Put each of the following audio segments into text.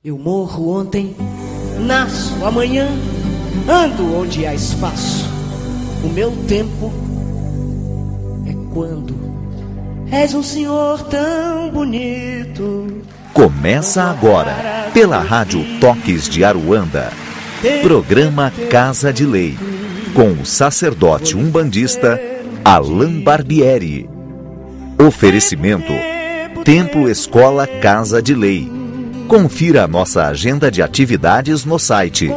Eu morro ontem, nasço amanhã, ando onde há espaço. O meu tempo é quando és um senhor tão bonito. Começa agora, pela Rádio Toques de Aruanda, programa Casa de Lei, com o sacerdote umbandista Alain Barbieri. Oferecimento: Templo Escola Casa de Lei. Confira a nossa agenda de atividades no site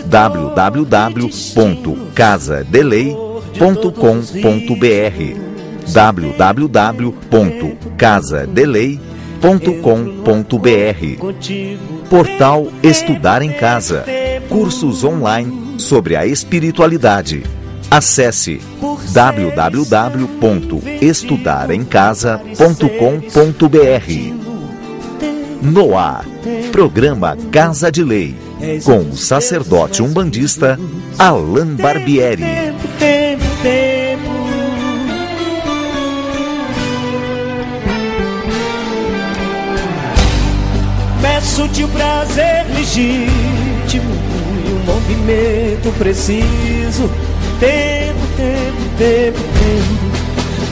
www.casadelei.com.br www.casadelei.com.br. Portal Estudar em Casa, cursos online sobre a espiritualidade. Acesse www.estudaremcasa.com.br. No ar, programa Casa de Lei, com o sacerdote umbandista Alain Barbieri. Tempo. Peço-te o prazer legítimo e o movimento preciso. Tempo.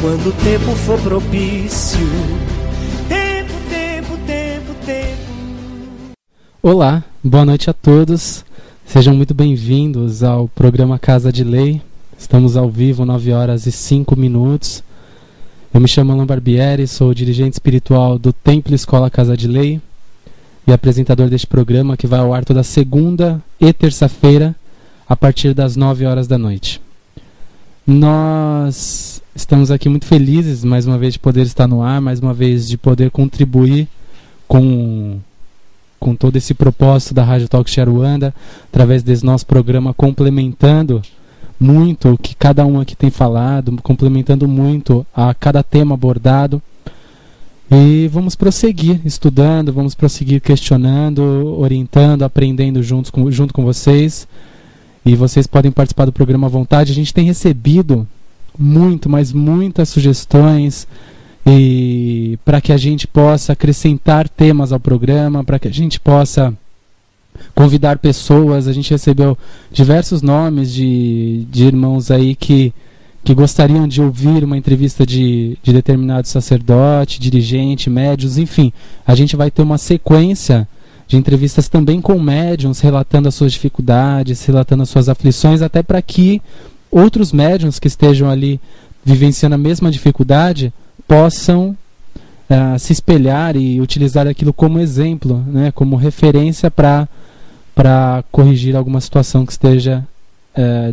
Quando o tempo for propício. Olá, boa noite a todos. Sejam muito bem-vindos ao programa Casa de Lei. Estamos ao vivo, 9 horas e 5 minutos. Eu me chamo Alain Barbieri, sou dirigente espiritual do Templo Escola Casa de Lei e apresentador deste programa que vai ao ar toda segunda e terça-feira a partir das 9 horas da noite. Nós estamos aqui muito felizes, mais uma vez, de poder estar no ar, mais uma vez de poder contribuir com todo esse propósito da Rádio Toques de Aruanda, através desse nosso programa, complementando muito o que cada um aqui tem falado, complementando muito a cada tema abordado. E vamos prosseguir estudando, vamos prosseguir questionando, orientando, aprendendo junto com vocês. E vocês podem participar do programa à vontade. A gente tem recebido muitas sugestões, e para que a gente possa acrescentar temas ao programa, para que a gente possa convidar pessoas. A gente recebeu diversos nomes de irmãos aí que gostariam de ouvir uma entrevista de determinado sacerdote, dirigente, médiuns, enfim. A gente vai ter uma sequência de entrevistas também com médiuns, relatando as suas dificuldades, relatando as suas aflições, até para que outros médiuns que estejam ali vivenciando a mesma dificuldade possam se espelhar e utilizar aquilo como exemplo, né, como referência para corrigir alguma situação que esteja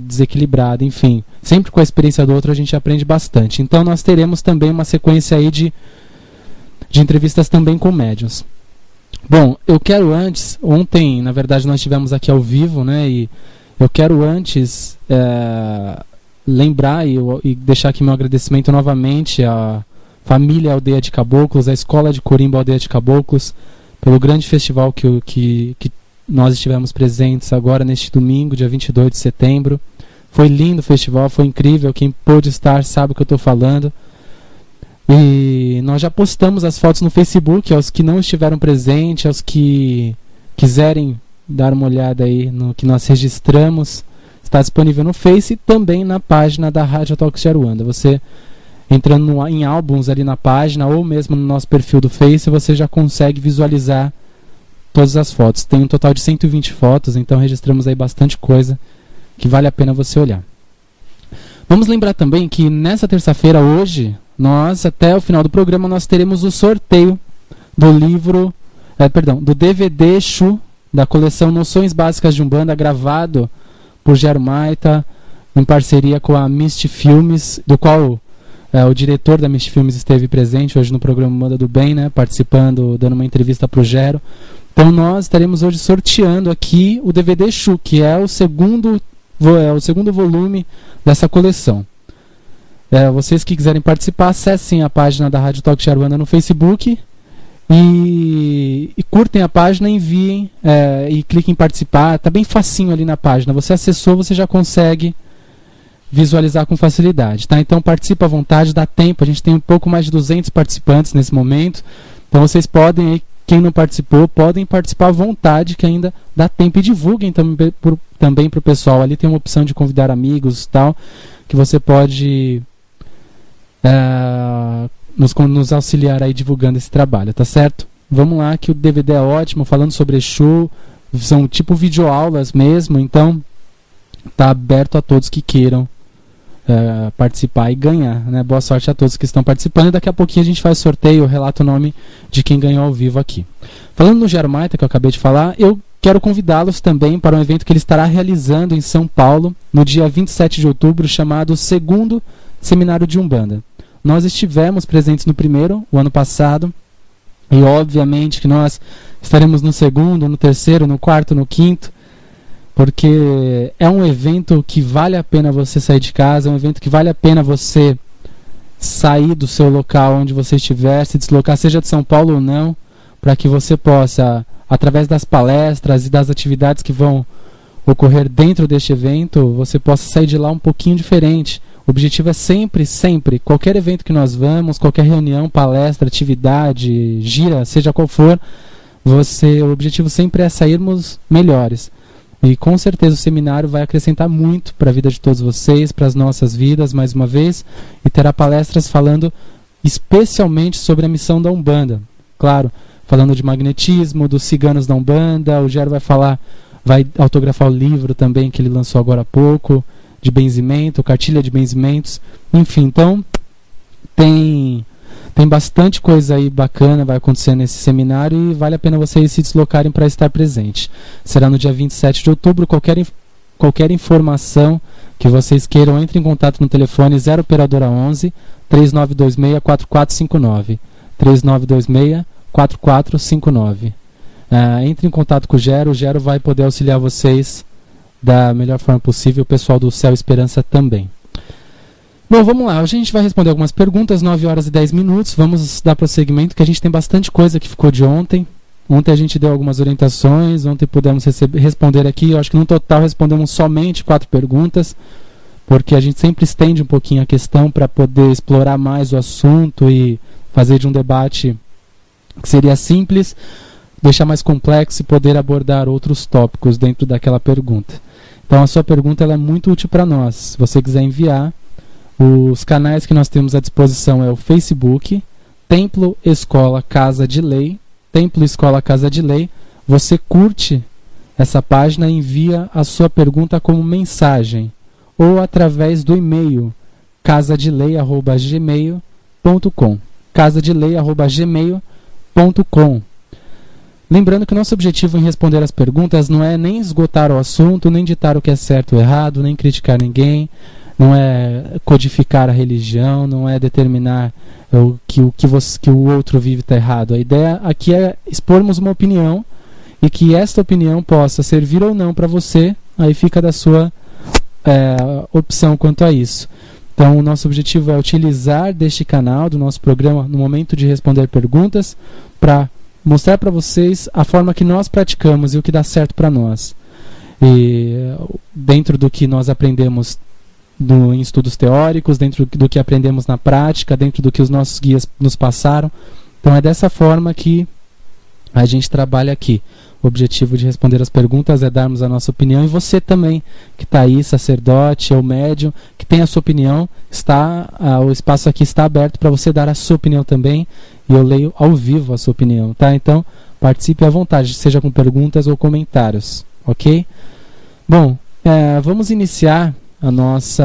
desequilibrada. Enfim, sempre com a experiência do outro a gente aprende bastante. Então nós teremos também uma sequência aí de entrevistas também com médiuns. Bom, eu quero antes, ontem na verdade nós estivemos aqui ao vivo, né, e eu quero antes lembrar e deixar aqui meu agradecimento novamente à família Aldeia de Caboclos, à Escola de Corimbo Aldeia de Caboclos, pelo grande festival que nós estivemos presentes agora neste domingo, dia 22 de setembro. Foi lindo o festival, foi incrível. Quem pôde estar sabe o que eu estou falando. E nós já postamos as fotos no Facebook, aos que não estiveram presentes, aos que quiserem dar uma olhada aí no que nós registramos. Está disponível no Face e também na página da Rádio Toques de Aruanda. Você entrando em álbuns ali na página ou mesmo no nosso perfil do Face, você já consegue visualizar todas as fotos. Tem um total de 120 fotos, então registramos aí bastante coisa que vale a pena você olhar. Vamos lembrar também que nessa terça-feira, hoje, nós, até o final do programa, nós teremos o sorteio do livro, do DVD Exu, da coleção Noções Básicas de Umbanda, gravado por Gero Maita, em parceria com a Mist Filmes, do qual o diretor da Mist Filmes esteve presente hoje no programa Moda do Bem, né, participando, dando uma entrevista para o Gero. Então nós estaremos hoje sorteando aqui o DVD Exu, que é o segundo volume dessa coleção. Vocês que quiserem participar, acessem a página da Rádio Toques de Aruanda no Facebook e curtem a página, enviem e cliquem em participar. Está bem facinho ali na página. Você acessou, você já consegue visualizar com facilidade, tá? Então participa à vontade, dá tempo. A gente tem um pouco mais de 200 participantes nesse momento. Então vocês podem aí Quem não participou, podem participar à vontade, que ainda dá tempo. E divulguem também para o pessoal. Ali tem uma opção de convidar amigos e tal, que você pode nos auxiliar aí divulgando esse trabalho, tá certo? Vamos lá, que o DVD é ótimo, falando sobre Exu. São tipo videoaulas mesmo, então tá aberto a todos que queiram participar e ganhar, né? Boa sorte a todos que estão participando, e daqui a pouquinho a gente faz sorteio, relata o nome de quem ganhou ao vivo aqui. Falando no Gero Maita, que eu acabei de falar, eu quero convidá-los também para um evento que ele estará realizando em São Paulo no dia 27 de outubro, chamado Segundo Seminário de Umbanda. Nós estivemos presentes no primeiro, o ano passado, e obviamente que nós estaremos no segundo, no terceiro, no quarto, no quinto, porque é um evento que vale a pena você sair de casa, é um evento que vale a pena você sair do seu local onde você estiver, se deslocar, seja de São Paulo ou não, para que você possa, através das palestras e das atividades que vão ocorrer dentro deste evento, você possa sair de lá um pouquinho diferente. O objetivo é sempre, qualquer evento que nós vamos, qualquer reunião, palestra, atividade, gira, seja qual for, o objetivo sempre é sairmos melhores. E com certeza o seminário vai acrescentar muito para a vida de todos vocês, para as nossas vidas, mais uma vez, e terá palestras falando especialmente sobre a missão da Umbanda. Claro, falando de magnetismo, dos ciganos da Umbanda, o Gero vai autografar o livro também que ele lançou agora há pouco, de benzimento, cartilha de benzimentos, enfim, então tem bastante coisa aí bacana vai acontecer nesse seminário e vale a pena vocês se deslocarem para estar presente. Será no dia 27 de outubro. Qualquer informação que vocês queiram, entre em contato no telefone 0 operadora 11 3926 4459 3926 4459. Entre em contato com o Gero vai poder auxiliar vocês da melhor forma possível, o pessoal do Céu Esperança também. Bom, vamos lá, hoje a gente vai responder algumas perguntas, 9 horas e 10 minutos, vamos dar prosseguimento, que a gente tem bastante coisa que ficou de ontem. Ontem a gente deu algumas orientações, ontem pudemos responder aqui, eu acho que no total respondemos somente 4 perguntas, porque a gente sempre estende um pouquinho a questão para poder explorar mais o assunto e fazer de um debate que seria simples, deixar mais complexo e poder abordar outros tópicos dentro daquela pergunta. Então a sua pergunta ela é muito útil para nós. Se você quiser enviar, os canais que nós temos à disposição é o Facebook, Templo Escola Casa de Lei, Templo Escola Casa de Lei. Você curte essa página e envia a sua pergunta como mensagem, ou através do e-mail casadelei@gmail.com, casadelei@gmail.com. Lembrando que o nosso objetivo em responder as perguntas não é nem esgotar o assunto, nem ditar o que é certo ou errado, nem criticar ninguém, não é codificar a religião, não é determinar que o outro vive está errado. A ideia aqui é expormos uma opinião e que esta opinião possa servir ou não para você, aí fica da sua opção quanto a isso. Então o nosso objetivo é utilizar deste canal, do nosso programa, no momento de responder perguntas, para mostrar para vocês a forma que nós praticamos e o que dá certo para nós. E dentro do que nós aprendemos em estudos teóricos, dentro do que aprendemos na prática, dentro do que os nossos guias nos passaram. Então é dessa forma que a gente trabalha aqui. O objetivo de responder as perguntas é darmos a nossa opinião, e você também, que está aí, sacerdote ou médium, que tem a sua opinião, o espaço aqui está aberto para você dar a sua opinião também, e eu leio ao vivo a sua opinião, tá? Então participe à vontade, seja com perguntas ou comentários, ok? Bom, vamos iniciar o nosso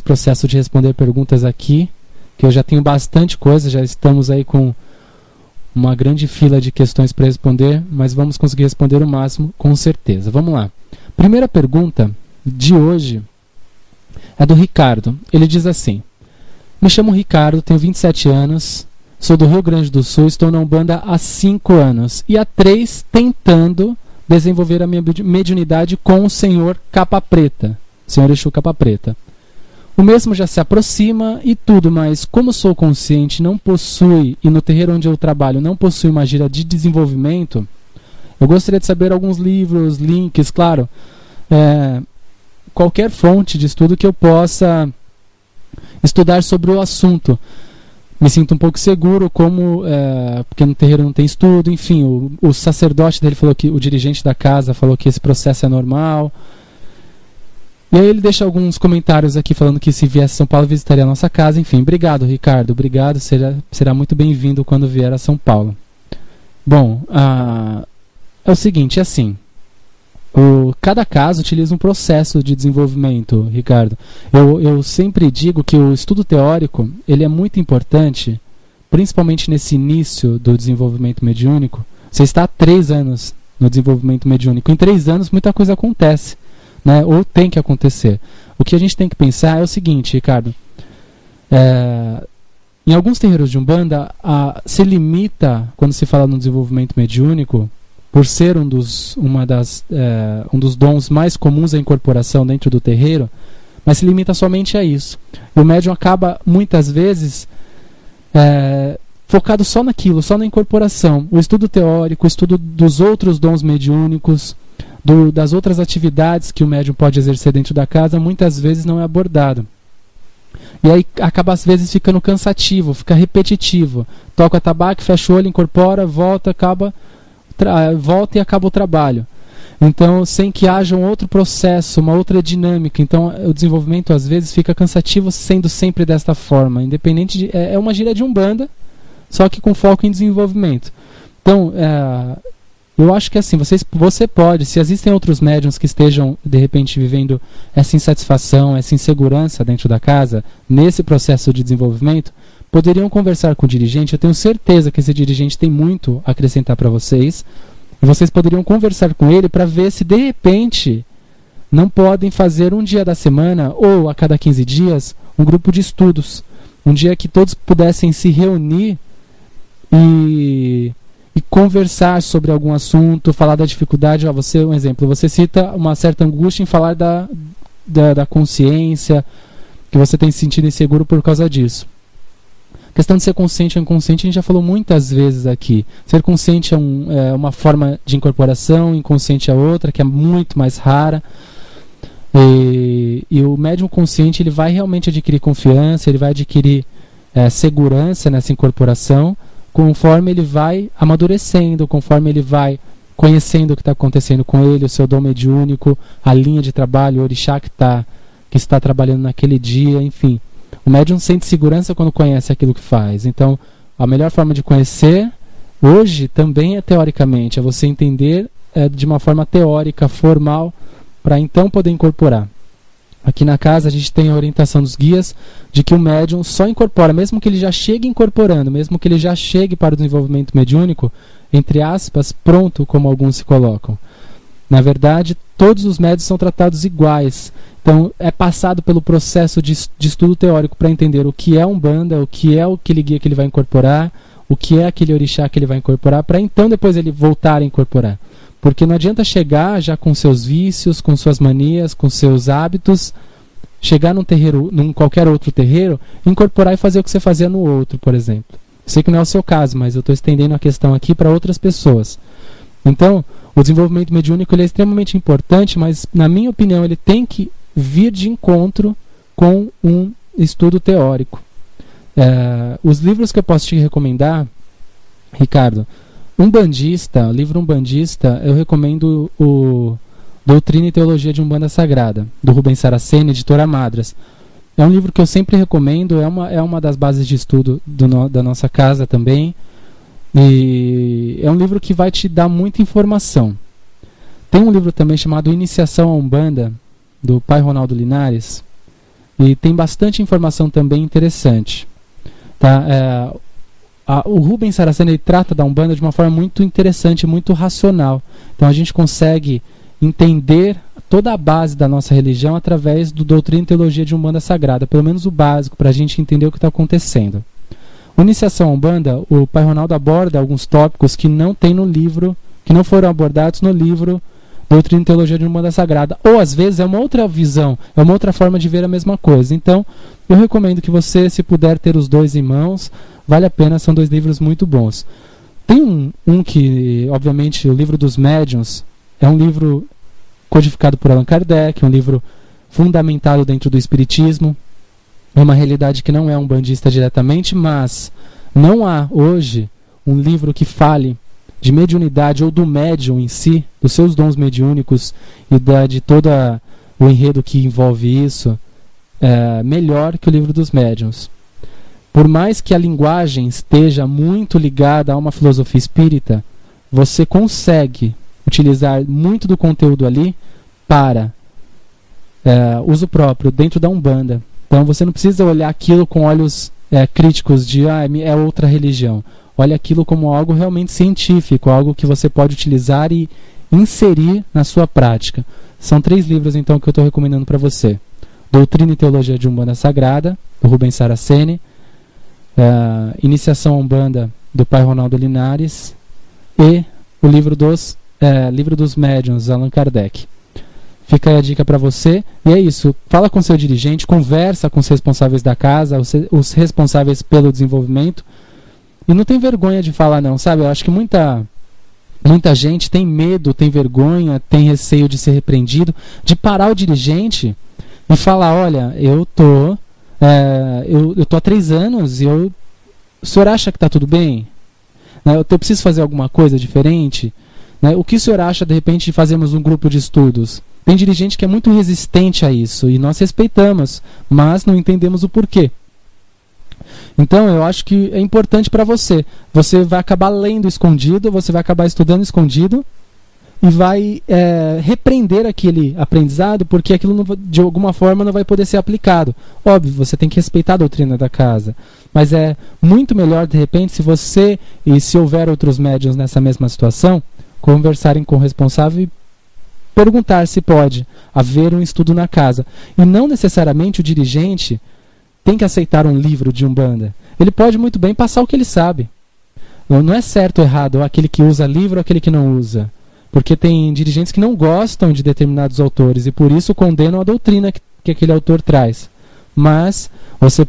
processo de responder perguntas aqui, que eu já tenho bastante coisa, já estamos aí com uma grande fila de questões para responder, mas vamos conseguir responder o máximo, com certeza. Vamos lá. Primeira pergunta de hoje é do Ricardo. Ele diz assim: me chamo Ricardo, tenho 27 anos, sou do Rio Grande do Sul, estou na Umbanda há 5 anos e há 3 tentando desenvolver a minha mediunidade com o Senhor Capa Preta, Senhor Exu Capa Preta. O mesmo já se aproxima e tudo, mas como sou consciente, não possui, e no terreiro onde eu trabalho não possui uma gira de desenvolvimento, eu gostaria de saber alguns livros, links, claro, qualquer fonte de estudo que eu possa estudar sobre o assunto. me sinto um pouco seguro, porque no terreiro não tem estudo, enfim, o sacerdote dele falou que, o dirigente da casa falou que esse processo é normal. E aí ele deixa alguns comentários aqui falando que se viesse a São Paulo visitaria a nossa casa, enfim. Obrigado, Ricardo, obrigado, será muito bem-vindo quando vier a São Paulo. Bom, é o seguinte, é assim, cada caso utiliza um processo de desenvolvimento, Ricardo. Eu sempre digo que o estudo teórico ele é muito importante, principalmente nesse início do desenvolvimento mediúnico. Você está há 3 anos no desenvolvimento mediúnico. Em 3 anos muita coisa acontece, né? Ou tem que acontecer. O que a gente tem que pensar é o seguinte, Ricardo. Em alguns terreiros de Umbanda, se limita, quando se fala no desenvolvimento mediúnico, por ser um dos dons mais comuns à incorporação dentro do terreiro, mas se limita somente a isso. E o médium acaba, muitas vezes, focado só naquilo, só na incorporação. O estudo teórico, o estudo dos outros dons mediúnicos, das outras atividades que o médium pode exercer dentro da casa, muitas vezes não é abordado. E aí acaba às vezes ficando cansativo, fica repetitivo. Toca tabaco, fecha o olho, incorpora, volta, volta e acaba o trabalho. Então, sem que haja um outro processo, uma outra dinâmica. Então, o desenvolvimento às vezes fica cansativo sendo sempre desta forma. Independente é uma gíria de Umbanda, só que com foco em desenvolvimento. Então, eu acho que assim, você pode, se existem outros médiuns que estejam, de repente, vivendo essa insatisfação, essa insegurança dentro da casa, nesse processo de desenvolvimento, poderiam conversar com o dirigente. Eu tenho certeza que esse dirigente tem muito a acrescentar para vocês. E vocês poderiam conversar com ele para ver se, de repente, não podem fazer um dia da semana, ou a cada 15 dias, um grupo de estudos. Um dia que todos pudessem se reunir e conversar sobre algum assunto, falar da dificuldade. Um exemplo, você cita uma certa angústia em falar da consciência, que você tem se sentido inseguro por causa disso. A questão de ser consciente ou inconsciente a gente já falou muitas vezes aqui. Ser consciente é uma forma de incorporação, inconsciente é outra, que é muito mais rara. E o médium consciente ele vai realmente adquirir confiança, ele vai adquirir segurança nessa incorporação, conforme ele vai amadurecendo, conforme ele vai conhecendo o que está acontecendo com ele, o seu dom mediúnico, a linha de trabalho, o orixá que está trabalhando naquele dia, enfim. O médium sente segurança quando conhece aquilo que faz. Então, a melhor forma de conhecer, hoje, também é teoricamente, é você entender de uma forma teórica, formal, para então poder incorporar. Aqui na casa a gente tem a orientação dos guias de que o médium só incorpora, mesmo que ele já chegue incorporando, mesmo que ele já chegue para o desenvolvimento mediúnico, entre aspas, pronto, como alguns se colocam. Na verdade, todos os médiuns são tratados iguais. Então, é passado pelo processo de estudo teórico para entender o que é Umbanda, o que é aquele guia que ele vai incorporar, o que é aquele orixá que ele vai incorporar, para então depois ele voltar a incorporar. Porque não adianta chegar já com seus vícios, com suas manias, com seus hábitos, chegar num terreiro, num qualquer outro terreiro, incorporar e fazer o que você fazia no outro, por exemplo. Sei que não é o seu caso, mas eu estou estendendo a questão aqui para outras pessoas. Então, o desenvolvimento mediúnico ele é extremamente importante, mas, na minha opinião, ele tem que vir de encontro com um estudo teórico. Os livros que eu posso te recomendar, Ricardo, o livro Umbandista, eu recomendo o Doutrina e Teologia de Umbanda Sagrada, do Rubens Saraceni, editora Madras. É um livro que eu sempre recomendo, é uma das bases de estudo da nossa casa também. E é um livro que vai te dar muita informação. Tem um livro também chamado Iniciação à Umbanda, do pai Ronaldo Linares, e tem bastante informação também interessante. Tá? O Rubens Saraceni trata da Umbanda de uma forma muito interessante, muito racional. Então a gente consegue entender toda a base da nossa religião através do Doutrina e Teologia de Umbanda Sagrada, pelo menos o básico, para a gente entender o que está acontecendo. Iniciação à Umbanda, o pai Ronaldo aborda alguns tópicos que não tem no livro, que não foram abordados no livro Doutrina e Teologia de Umbanda Sagrada. Ou às vezes é uma outra visão, é uma outra forma de ver a mesma coisa. Então, eu recomendo que você, se puder ter os dois em mãos, vale a pena, são 2 livros muito bons. Tem um que, obviamente, o livro dos médiuns, é um livro codificado por Allan Kardec, é um livro fundamentado dentro do Espiritismo. é uma realidade que não é umbandista diretamente, mas não há hoje um livro que fale de mediunidade ou do médium em si, dos seus dons mediúnicos e de todo o enredo que envolve isso, melhor que o livro dos médiuns. Por mais que a linguagem esteja muito ligada a uma filosofia espírita, você consegue utilizar muito do conteúdo ali para uso próprio dentro da Umbanda. Então você não precisa olhar aquilo com olhos críticos de é outra religião. Olha aquilo como algo realmente científico, algo que você pode utilizar e inserir na sua prática. São 3 livros então que eu estou recomendando para você: Doutrina e Teologia de Umbanda Sagrada, do Rubens Saraceni, Iniciação à Umbanda, do Pai Ronaldo Linares, e o livro dos Médiuns, Allan Kardec. Fica aí a dica para você. E é isso, fala com seu dirigente, conversa com os responsáveis da casa, os responsáveis pelo desenvolvimento, e não tem vergonha de falar não, sabe? Eu acho que muita gente tem medo, tem vergonha, tem receio de ser repreendido, de parar o dirigente e falar: olha, eu tô há 3 anos e o senhor acha que está tudo bem? Eu preciso fazer alguma coisa diferente? O que o senhor acha, de repente, de fazermos um grupo de estudos? Tem dirigente que é muito resistente a isso, e nós respeitamos, mas não entendemos o porquê. Então eu acho que é importante para você. Você vai acabar lendo escondido, você vai acabar estudando escondido, e vai repreender aquele aprendizado, porque aquilo de alguma forma não vai poder ser aplicado. Óbvio, você tem que respeitar a doutrina da casa, mas é muito melhor, de repente, se você, e se houver outros médiuns nessa mesma situação, conversarem com o responsável e perguntar se pode haver um estudo na casa. E não necessariamente o dirigente tem que aceitar um livro de Umbanda. Ele pode muito bem passar o que ele sabe. Não é certo ou errado aquele que usa livro ou aquele que não usa. Porque tem dirigentes que não gostam de determinados autores e por isso condenam a doutrina que aquele autor traz. Mas você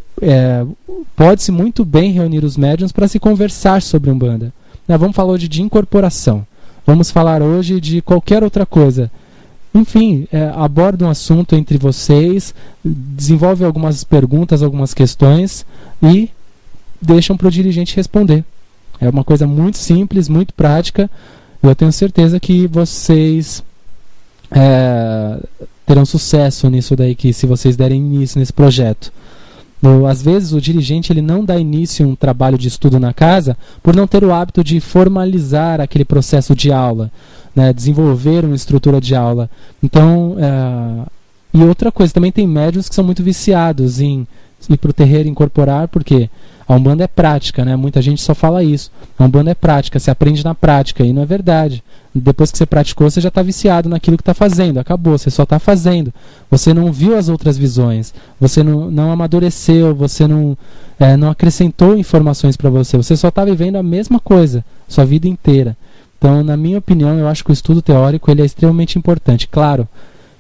pode-se muito bem reunir os médiuns para se conversar sobre Umbanda. Vamos falar hoje de incorporação. Vamos falar hoje de qualquer outra coisa. Enfim, aborda um assunto entre vocês, desenvolve algumas perguntas, algumas questões e deixam para o dirigente responder. É uma coisa muito simples, muito prática. Eu tenho certeza que vocês terão sucesso nisso daí, se vocês derem início nesse projeto. Às vezes o dirigente ele não dá início a um trabalho de estudo na casa por não ter o hábito de formalizar aquele processo de aula, desenvolver uma estrutura de aula. Então, e outra coisa, também tem médiuns que são muito viciados em ir para o terreiro incorporar, porque a Umbanda é prática, muita gente só fala isso. A Umbanda é prática, se aprende na prática, e não é verdade. Depois que você praticou, você já está viciado naquilo que está fazendo, acabou, você só está fazendo. Você não viu as outras visões, você não amadureceu, você não acrescentou informações para você, você só está vivendo a mesma coisa, sua vida inteira. Então, na minha opinião, eu acho que o estudo teórico ele é extremamente importante. Claro,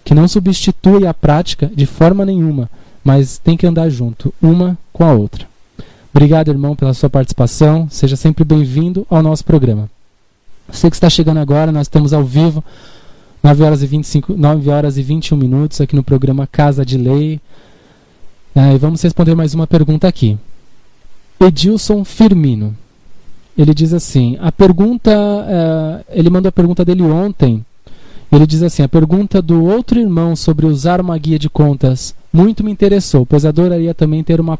que não substitui a prática de forma nenhuma, mas tem que andar junto, uma com a outra. Obrigado, irmão, pela sua participação. Seja sempre bem-vindo ao nosso programa. Você que está chegando agora, nós estamos ao vivo, 9 horas e 21 minutos, aqui no programa Casa de Lei. E vamos responder mais uma pergunta aqui. Edilson Firmino. Ele diz assim, ele mandou a pergunta dele ontem. Ele diz assim: a pergunta do outro irmão sobre usar uma guia de contas muito me interessou, pois adoraria também ter uma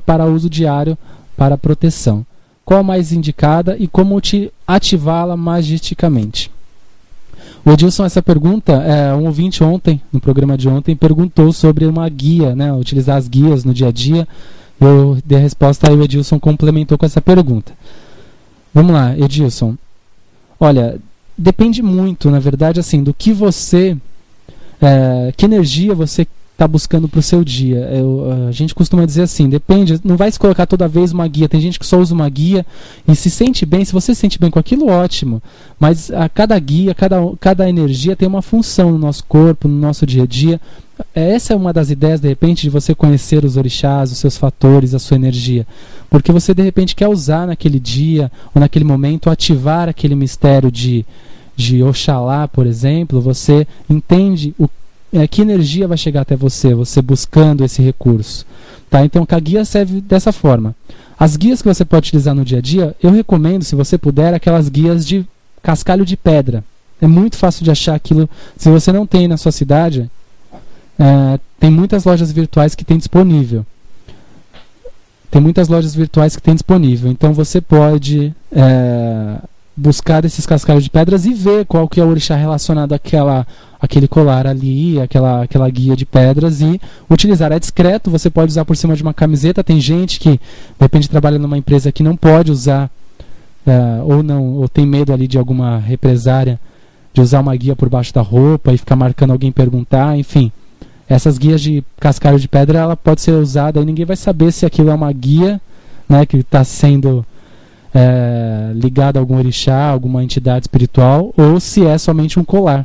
para uso diário para proteção. Qual a mais indicada e como ativá-la magisticamente? O Edilson, essa pergunta, um ouvinte ontem, no programa de ontem, perguntou sobre uma guia, utilizar as guias no dia a dia. Eu dei a resposta e o Edilson complementou com essa pergunta. Vamos lá, Edilson. Olha, depende muito, na verdade, assim, do que você... que energia você está buscando para o seu dia. A gente costuma dizer assim, depende, não vai se colocar toda vez uma guia. Tem gente que só usa uma guia e se sente bem. Se você se sente bem com aquilo, ótimo. Mas cada guia, cada energia tem uma função no nosso corpo, no nosso dia a dia. Essa é uma das ideias, de repente, de você conhecer os orixás, os seus fatores, a sua energia. Porque você, de repente, quer usar naquele dia ou naquele momento, ativar aquele mistério de Oxalá, por exemplo. Você entende que energia vai chegar até você buscando esse recurso. Tá? Então a guia serve dessa forma. As guias que você pode utilizar no dia a dia, eu recomendo, se você puder, aquelas guias de cascalho de pedra. É muito fácil de achar aquilo. Se você não tem na sua cidade, tem muitas lojas virtuais que tem disponível. Então você pode buscar esses cascalhos de pedras e ver qual que é o orixá relacionado àquele colar ali, aquela guia de pedras, e utilizar. É discreto, você pode usar por cima de uma camiseta. Tem gente que de repente trabalha numa empresa que não pode usar, ou tem medo ali de alguma represária, de usar uma guia por baixo da roupa e ficar marcando alguém perguntar, enfim. Essas guias de cascalho de pedra, ela pode ser usada e ninguém vai saber se aquilo é uma guia, né, que está sendo ligada a algum orixá, alguma entidade espiritual, ou se é somente um colar.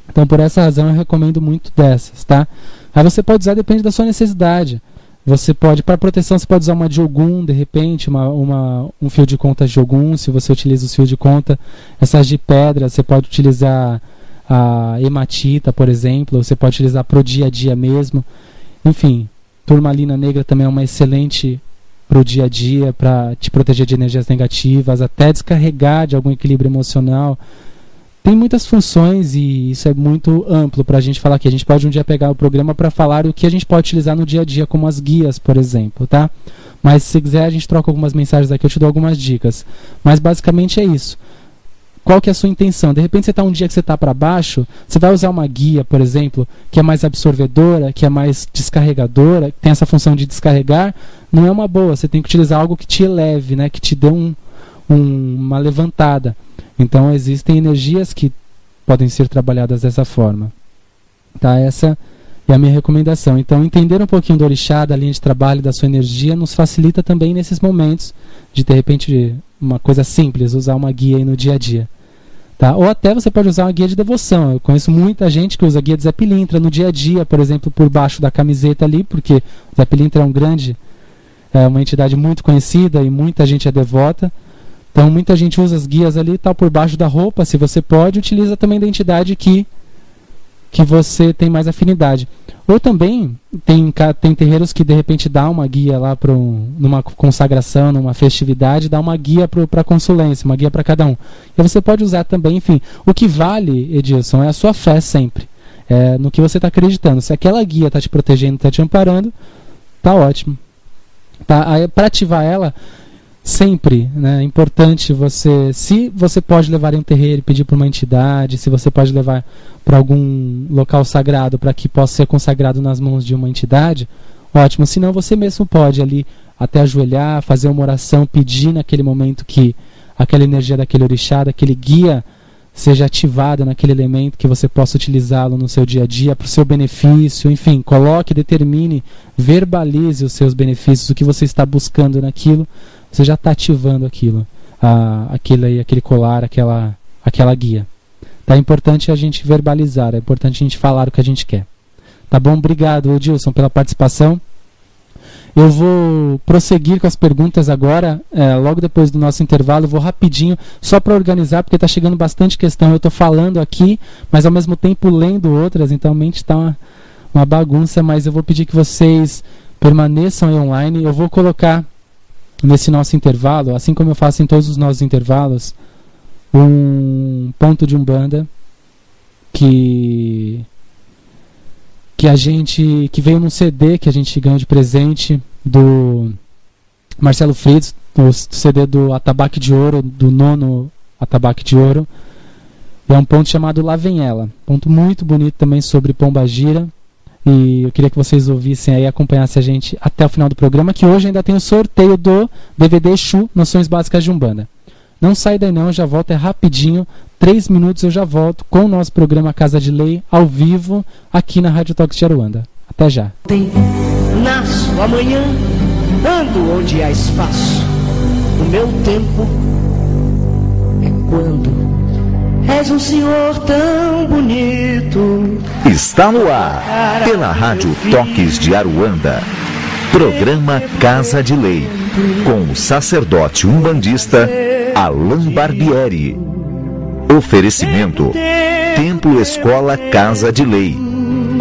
Então, por essa razão, eu recomendo muito dessas, tá? Aí você pode usar, depende da sua necessidade. Você pode, para proteção, você pode usar uma de Ogum, de repente, um fio de conta de Ogum, se você utiliza os fios de conta. Essas de pedra, você pode utilizar a hematita, por exemplo, você pode utilizar pro dia a dia mesmo. Enfim, turmalina negra também é uma excelente pro dia a dia, para te proteger de energias negativas, até descarregar de algum equilíbrio emocional. Tem muitas funções e isso é muito amplo para a gente falar aqui. A gente pode um dia pegar o programa para falar o que a gente pode utilizar no dia a dia, como as guias, por exemplo, tá? Mas se quiser a gente troca algumas mensagens aqui, eu te dou algumas dicas. Mas basicamente é isso. Qual que é a sua intenção? De repente você está um dia que você está para baixo, você vai usar uma guia, por exemplo, que é mais absorvedora, que é mais descarregadora, que tem essa função de descarregar, não é uma boa. Você tem que utilizar algo que te eleve, né? Que te dê uma levantada. Então existem energias que podem ser trabalhadas dessa forma. Tá? Essa é a minha recomendação. Então entender um pouquinho do orixá, da linha de trabalho, da sua energia, nos facilita também nesses momentos de repente, uma coisa simples, usar uma guia aí no dia a dia. Tá? Ou até você pode usar uma guia de devoção. Eu conheço muita gente que usa guia de Zé Pilintra no dia a dia, por exemplo, por baixo da camiseta ali, porque o Zé Pilintra é uma entidade muito conhecida e muita gente é devota. Então muita gente usa as guias ali, tá por baixo da roupa. Se você pode, utiliza também da entidade que você tem mais afinidade. Ou também tem terreiros que de repente dá uma guia lá numa consagração, numa festividade, dá uma guia para consulência, uma guia para cada um. E você pode usar também, enfim. O que vale, Edilson, é a sua fé sempre. No que você está acreditando. Se aquela guia está te protegendo, está te amparando, tá ótimo. Tá? Para ativar ela, sempre, né, é importante se você pode levar em um terreiro e pedir para uma entidade, se você pode levar para algum local sagrado para que possa ser consagrado nas mãos de uma entidade, ótimo. Se não, você mesmo pode ali até ajoelhar, fazer uma oração, pedir naquele momento que aquela energia daquele orixá, daquele guia seja ativada naquele elemento, que você possa utilizá-lo no seu dia a dia para o seu benefício. Enfim, coloque, determine, verbalize os seus benefícios, o que você está buscando naquilo. Você já está ativando aquilo, aquele colar, aquela guia. Tá? É importante a gente verbalizar, é importante a gente falar o que a gente quer. Tá bom? Obrigado, Edilson, pela participação. Eu vou prosseguir com as perguntas agora, logo depois do nosso intervalo. Vou rapidinho, só para organizar, porque está chegando bastante questão. Eu estou falando aqui, mas ao mesmo tempo lendo outras, então a mente está uma bagunça, mas eu vou pedir que vocês permaneçam aí online. Eu vou colocar nesse nosso intervalo, assim como eu faço em todos os nossos intervalos, um ponto de Umbanda que veio num CD que a gente ganhou de presente do Marcelo Fritz, o CD do Atabaque de Ouro, do 9º Atabaque de Ouro. É um ponto chamado Lá Vem Ela, ponto muito bonito também sobre Pombagira. E eu queria que vocês ouvissem aí, acompanhassem a gente até o final do programa, que hoje ainda tem o sorteio do DVD Exu, Noções Básicas de Umbanda. Não sai daí não, eu já volto, é rapidinho, 3 minutos eu já volto com o nosso programa Casa de Lei, ao vivo, aqui na Rádio Toques de Aruanda. Até já. Nasço amanhã, ando onde há espaço. O meu tempo é quando és um senhor tão bonito. Está no ar, pela Rádio Toques de Aruanda, programa Casa de Lei, com o sacerdote umbandista Alain Barbieri. Oferecimento: Templo Escola Casa de Lei.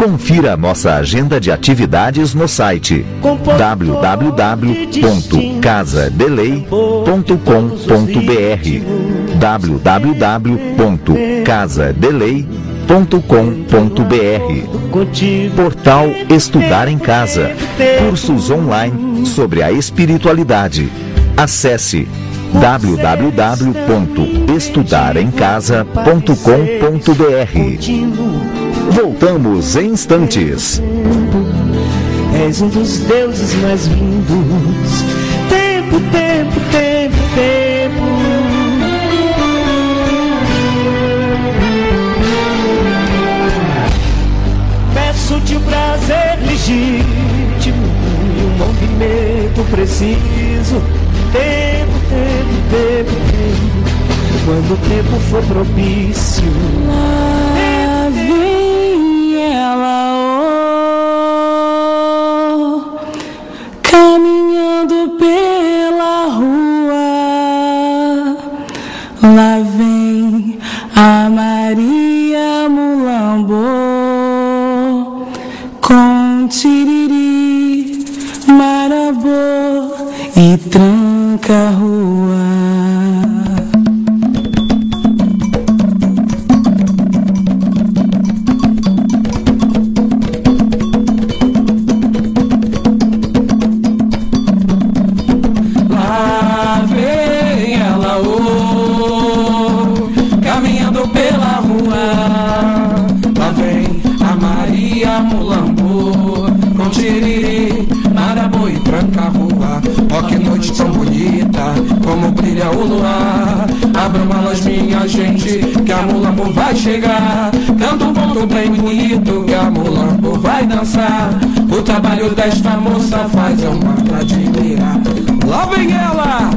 Confira nossa agenda de atividades no site www.casadelei.com.br www.casadelei.com.br Portal Estudar em Casa. Cursos online sobre a espiritualidade. Acesse www.estudaremcasa.com.br. Voltamos em instantes. És um dos deuses mais lindos. Tempo, tempo, tempo, tempo. Peço-te o prazer legítimo e um movimento preciso. Tempo, tempo, tempo, tempo. Quando o tempo for propício. Lá vem ela, caminhando pela rua. Lá vem a Maria Mulambo, com tiriri, marabô e tranca-rua. Ó que noite tão bonita, como brilha o luar. Abra uma luz, minha gente, que a Mulambo vai chegar. Canta um ponto bem bonito, que a Mulambo vai dançar. O trabalho desta moça faz eu mato admirar. Lá vem ela,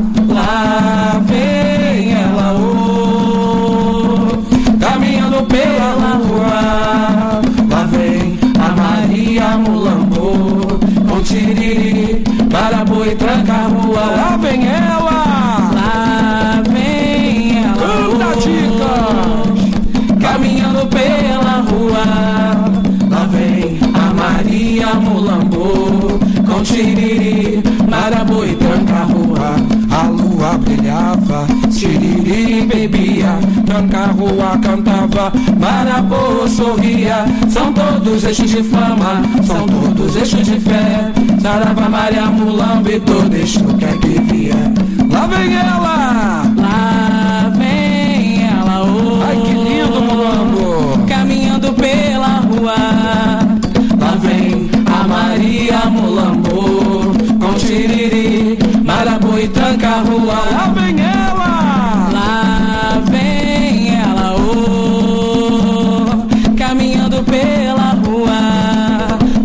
oh, caminhando pela rua. Lá vem a Maria Mulambo, com tiriri, marabô e tranca-rua. Lá vem ela, canta dicas, caminhando pela rua. Lá vem a Maria Mulambo, com tiriri, marabô e tranca-rua. A lua brilhava, tiriri bebia, tranca-rua cantava, marabô sorria. São todos eixos de fama, são todos eixos de fé. Saravá, Maria Mulambo e todo eixo quer que vier. Lá vem ela, oh, ai que lindo Mulambo, caminhando pela rua. Lá vem a Maria Mulambo, com tiriri, marabô e tranca-rua. Lá vem ela, oh, caminhando pela rua.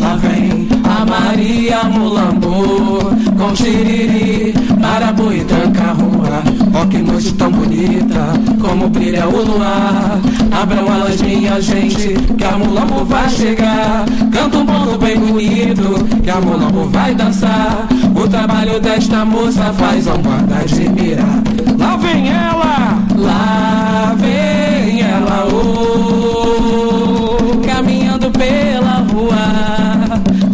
Lá vem a Maria Mulambo, com tiriri, marabô e tranca-rua. Ó que noite tão bonita, como brilha o luar. Abram alas, minha gente, que a Mulambo vai chegar. Canta um ponto bem bonito, que a Mulambo vai dançar. O trabalho desta moça faz a banda admirar. Lá vem ela, oh, caminhando pela rua.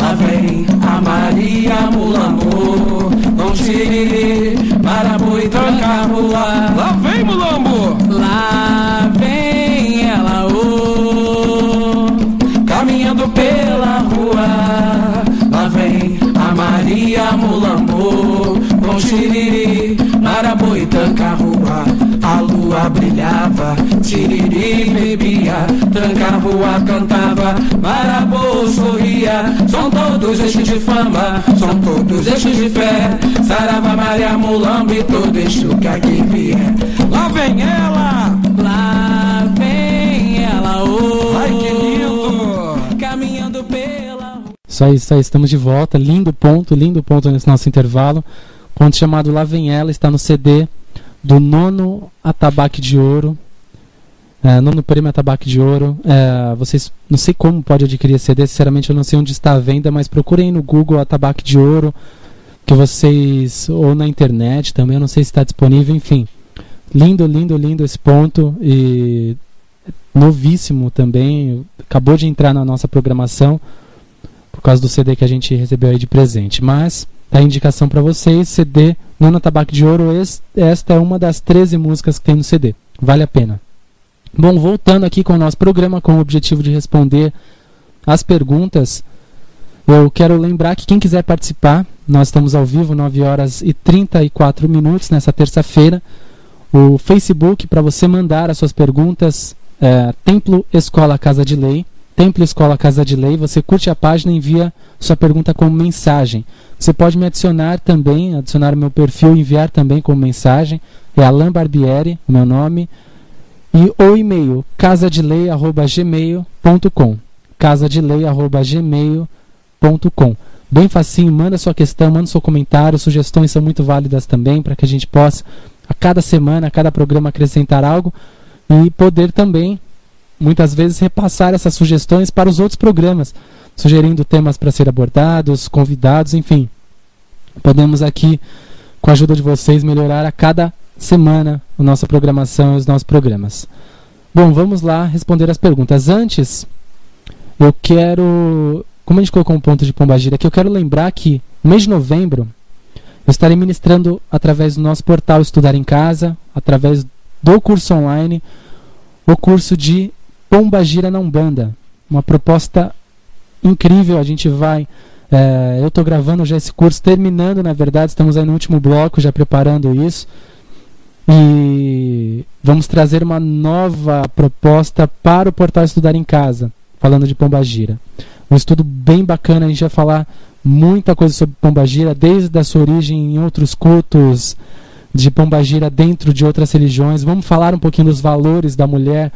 Lá vem a Maria Mulambo, com tiriri, marabô e tranca-rua. Lá vem Mulambo, lá vem ela, oh, caminhando pela rua. Lá vem a Maria Mulambo, com tiriri, marabô e tranca-rua. A lua brilhava, tiriri bebia, tranca-rua cantava, marabô sorria. São todos eixos de fama, são todos eixos de fé. Saravá, Maria Mulambo e todo eixo que aqui vier. Lá vem ela, oh, ai que lindo, caminhando pela. Isso aí, estamos de volta. Lindo ponto nesse nosso intervalo. Ponto chamado Lá Vem Ela, está no CD do Nono Atabaque de Ouro, Nono Prêmio Atabaque de Ouro. Vocês, não sei como pode adquirir esse CD, sinceramente eu não sei onde está à venda, mas procurem no Google Atabaque de Ouro, que vocês, ou na internet também, eu não sei se está disponível, enfim. Lindo esse ponto, e novíssimo também, acabou de entrar na nossa programação por causa do CD que a gente recebeu aí de presente. Mas tá a indicação para vocês, CD Nona Tabaco de Ouro. Esta é uma das 13 músicas que tem no CD, vale a pena. Bom, voltando aqui com o nosso programa, com o objetivo de responder as perguntas, eu quero lembrar que quem quiser participar, nós estamos ao vivo, 9h34 nessa terça-feira. O Facebook para você mandar as suas perguntas é Templo Escola Casa de Lei. Templo Escola Casa de Lei, você curte a página e envia sua pergunta como mensagem. Você pode me adicionar também, adicionar o meu perfil e enviar também como mensagem. É Alan Barbieri, o meu nome. E o e-mail, casadelei@gmail.com. casadelei@gmail.com. Bem facinho, manda sua questão, manda seu comentário, sugestões são muito válidas também, para que a gente possa, a cada semana, a cada programa, acrescentar algo e poder também, muitas vezes, repassar essas sugestões para os outros programas, sugerindo temas para ser abordados, convidados, enfim. Podemos aqui, com a ajuda de vocês, melhorar a cada semana a nossa programação e os nossos programas. Bom, vamos lá responder as perguntas. Antes, eu quero, como a gente colocou um ponto de Pombagira aqui, eu quero lembrar que no mês de novembro eu estarei ministrando através do nosso portal Estudar em Casa, através do curso online, o curso de Pombagira na Umbanda. Uma proposta incrível, a gente vai... eu estou gravando já esse curso, terminando, na verdade, estamos aí no último bloco, já preparando isso. E vamos trazer uma nova proposta para o portal Estudar em Casa, falando de Pombagira. Um estudo bem bacana, a gente vai falar muita coisa sobre Pombagira, desde a sua origem em outros cultos de Pombagira dentro de outras religiões. Vamos falar um pouquinho dos valores da mulher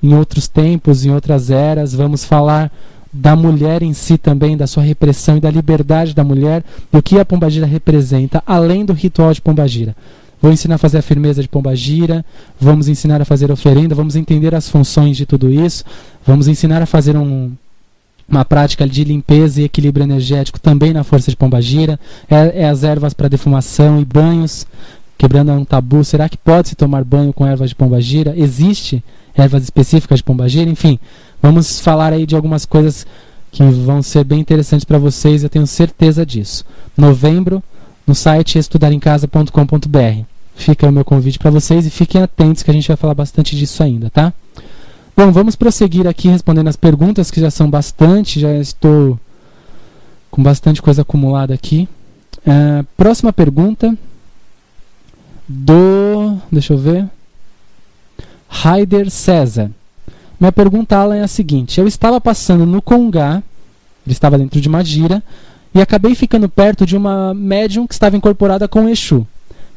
em outros tempos, em outras eras. Vamos falar da mulher em si também, da sua repressão e da liberdade da mulher, e o que a Pombagira representa, além do ritual de Pombagira. Vou ensinar a fazer a firmeza de Pombagira, vamos ensinar a fazer oferenda, vamos entender as funções de tudo isso, vamos ensinar a fazer uma prática de limpeza e equilíbrio energético também na força de Pombagira, as ervas para defumação e banhos, quebrando um tabu. Será que pode se tomar banho com ervas de Pombagira? Existe ervas específicas de Pombagira? Enfim, vamos falar aí de algumas coisas que vão ser bem interessantes para vocês, eu tenho certeza disso. Novembro, no site estudaremcasa.com.br. Fica o meu convite para vocês e fiquem atentos que a gente vai falar bastante disso ainda, tá? Bom, vamos prosseguir aqui respondendo as perguntas, que já são bastante, já estou com bastante coisa acumulada aqui. Próxima pergunta deixa eu ver, Raider César. Minha pergunta, Alan, é a seguinte: eu estava passando no Congá, ele estava dentro de uma gira, e acabei ficando perto de uma médium que estava incorporada com Exu.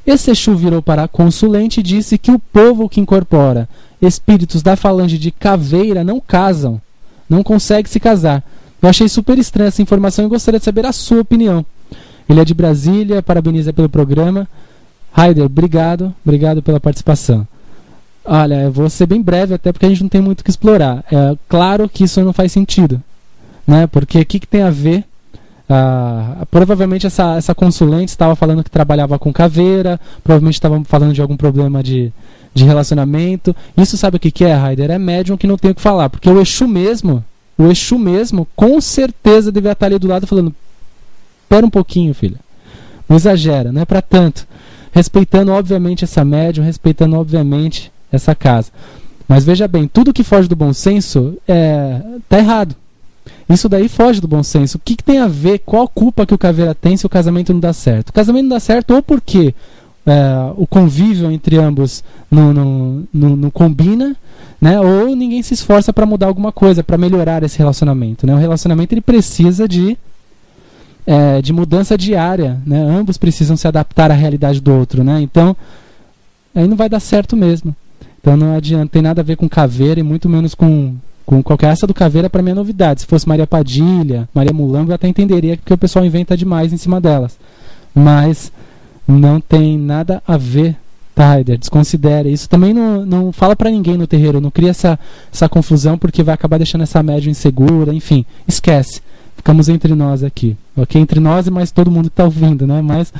Esse Exu virou para a consulente e disse que o povo que incorpora espíritos da falange de Caveira não casam, não consegue se casar. Eu achei super estranha essa informação e gostaria de saber a sua opinião. Ele é de Brasília, parabeniza pelo programa. Raider, obrigado pela participação. Olha, eu vou ser bem breve, até porque a gente não tem muito o que explorar. É claro que isso não faz sentido, né? Porque o que tem a ver? Provavelmente essa consulente estava falando que trabalhava com caveira, provavelmente estava falando de algum problema de relacionamento. Isso, sabe o que é, Raider? É médium que não tem o que falar, porque o Exu mesmo, com certeza devia estar ali do lado falando: espera um pouquinho, filha, não exagera, não é para tanto. Respeitando obviamente essa médium, respeitando obviamente essa casa. Mas veja bem, tudo que foge do bom senso tá errado. Isso daí foge do bom senso. O que tem a ver, qual culpa que o caveira tem se o casamento não dá certo? O casamento não dá certo ou porque o convívio entre ambos não combina, né? Ou ninguém se esforça para mudar alguma coisa, para melhorar esse relacionamento, né? O relacionamento ele precisa de mudança diária, né? Ambos precisam se adaptar à realidade do outro, né? Então, aí não vai dar certo mesmo. Então não adianta, tem nada a ver com caveira e muito menos com qualquer. Essa do caveira para mim é novidade. Se fosse Maria Padilha, Maria Mulambo, eu até entenderia, porque o pessoal inventa demais em cima delas. Mas não tem nada a ver, tá, Raider? Desconsidere. Isso também não fala para ninguém no terreiro, não cria essa confusão, porque vai acabar deixando essa médium insegura, enfim, esquece. Ficamos entre nós aqui, ok? Entre nós e mais todo mundo que está ouvindo, né? Mas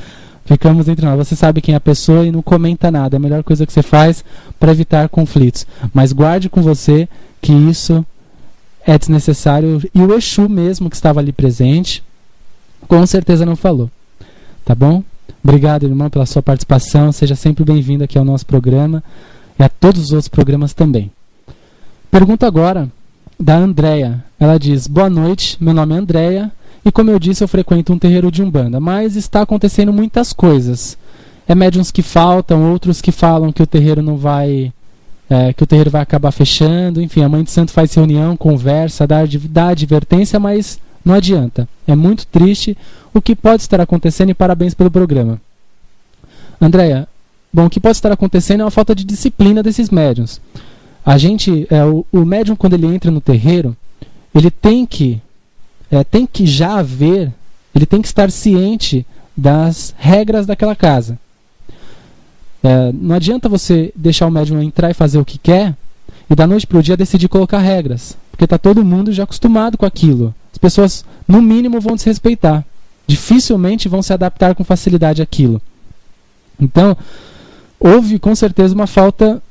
Ficamos entre nós. Você sabe quem é a pessoa e não comenta nada. É a melhor coisa que você faz para evitar conflitos. Mas guarde com você que isso é desnecessário. E o Exu mesmo que estava ali presente, com certeza não falou. Tá bom? Obrigado, irmão, pela sua participação. Seja sempre bem-vindo aqui ao nosso programa e a todos os outros programas também. Pergunta agora da Andréia. Ela diz: boa noite, meu nome é Andréia e, como eu disse, eu frequento um terreiro de Umbanda, mas está acontecendo muitas coisas. É médiuns que faltam, outros que falam que o terreiro não vai... que o terreiro vai acabar fechando. Enfim, a Mãe de Santo faz reunião, conversa, dá advertência, mas não adianta. É muito triste o que pode estar acontecendo e parabéns pelo programa. Andréia, bom, o que pode estar acontecendo é uma falta de disciplina desses médiuns. A gente, o médium, quando ele entra no terreiro, ele tem que estar ciente das regras daquela casa. Não adianta você deixar o médium entrar e fazer o que quer e da noite para o dia decidir colocar regras, porque está todo mundo já acostumado com aquilo. As pessoas, no mínimo, vão desrespeitar. Dificilmente vão se adaptar com facilidade àquilo. Então, houve com certeza uma falta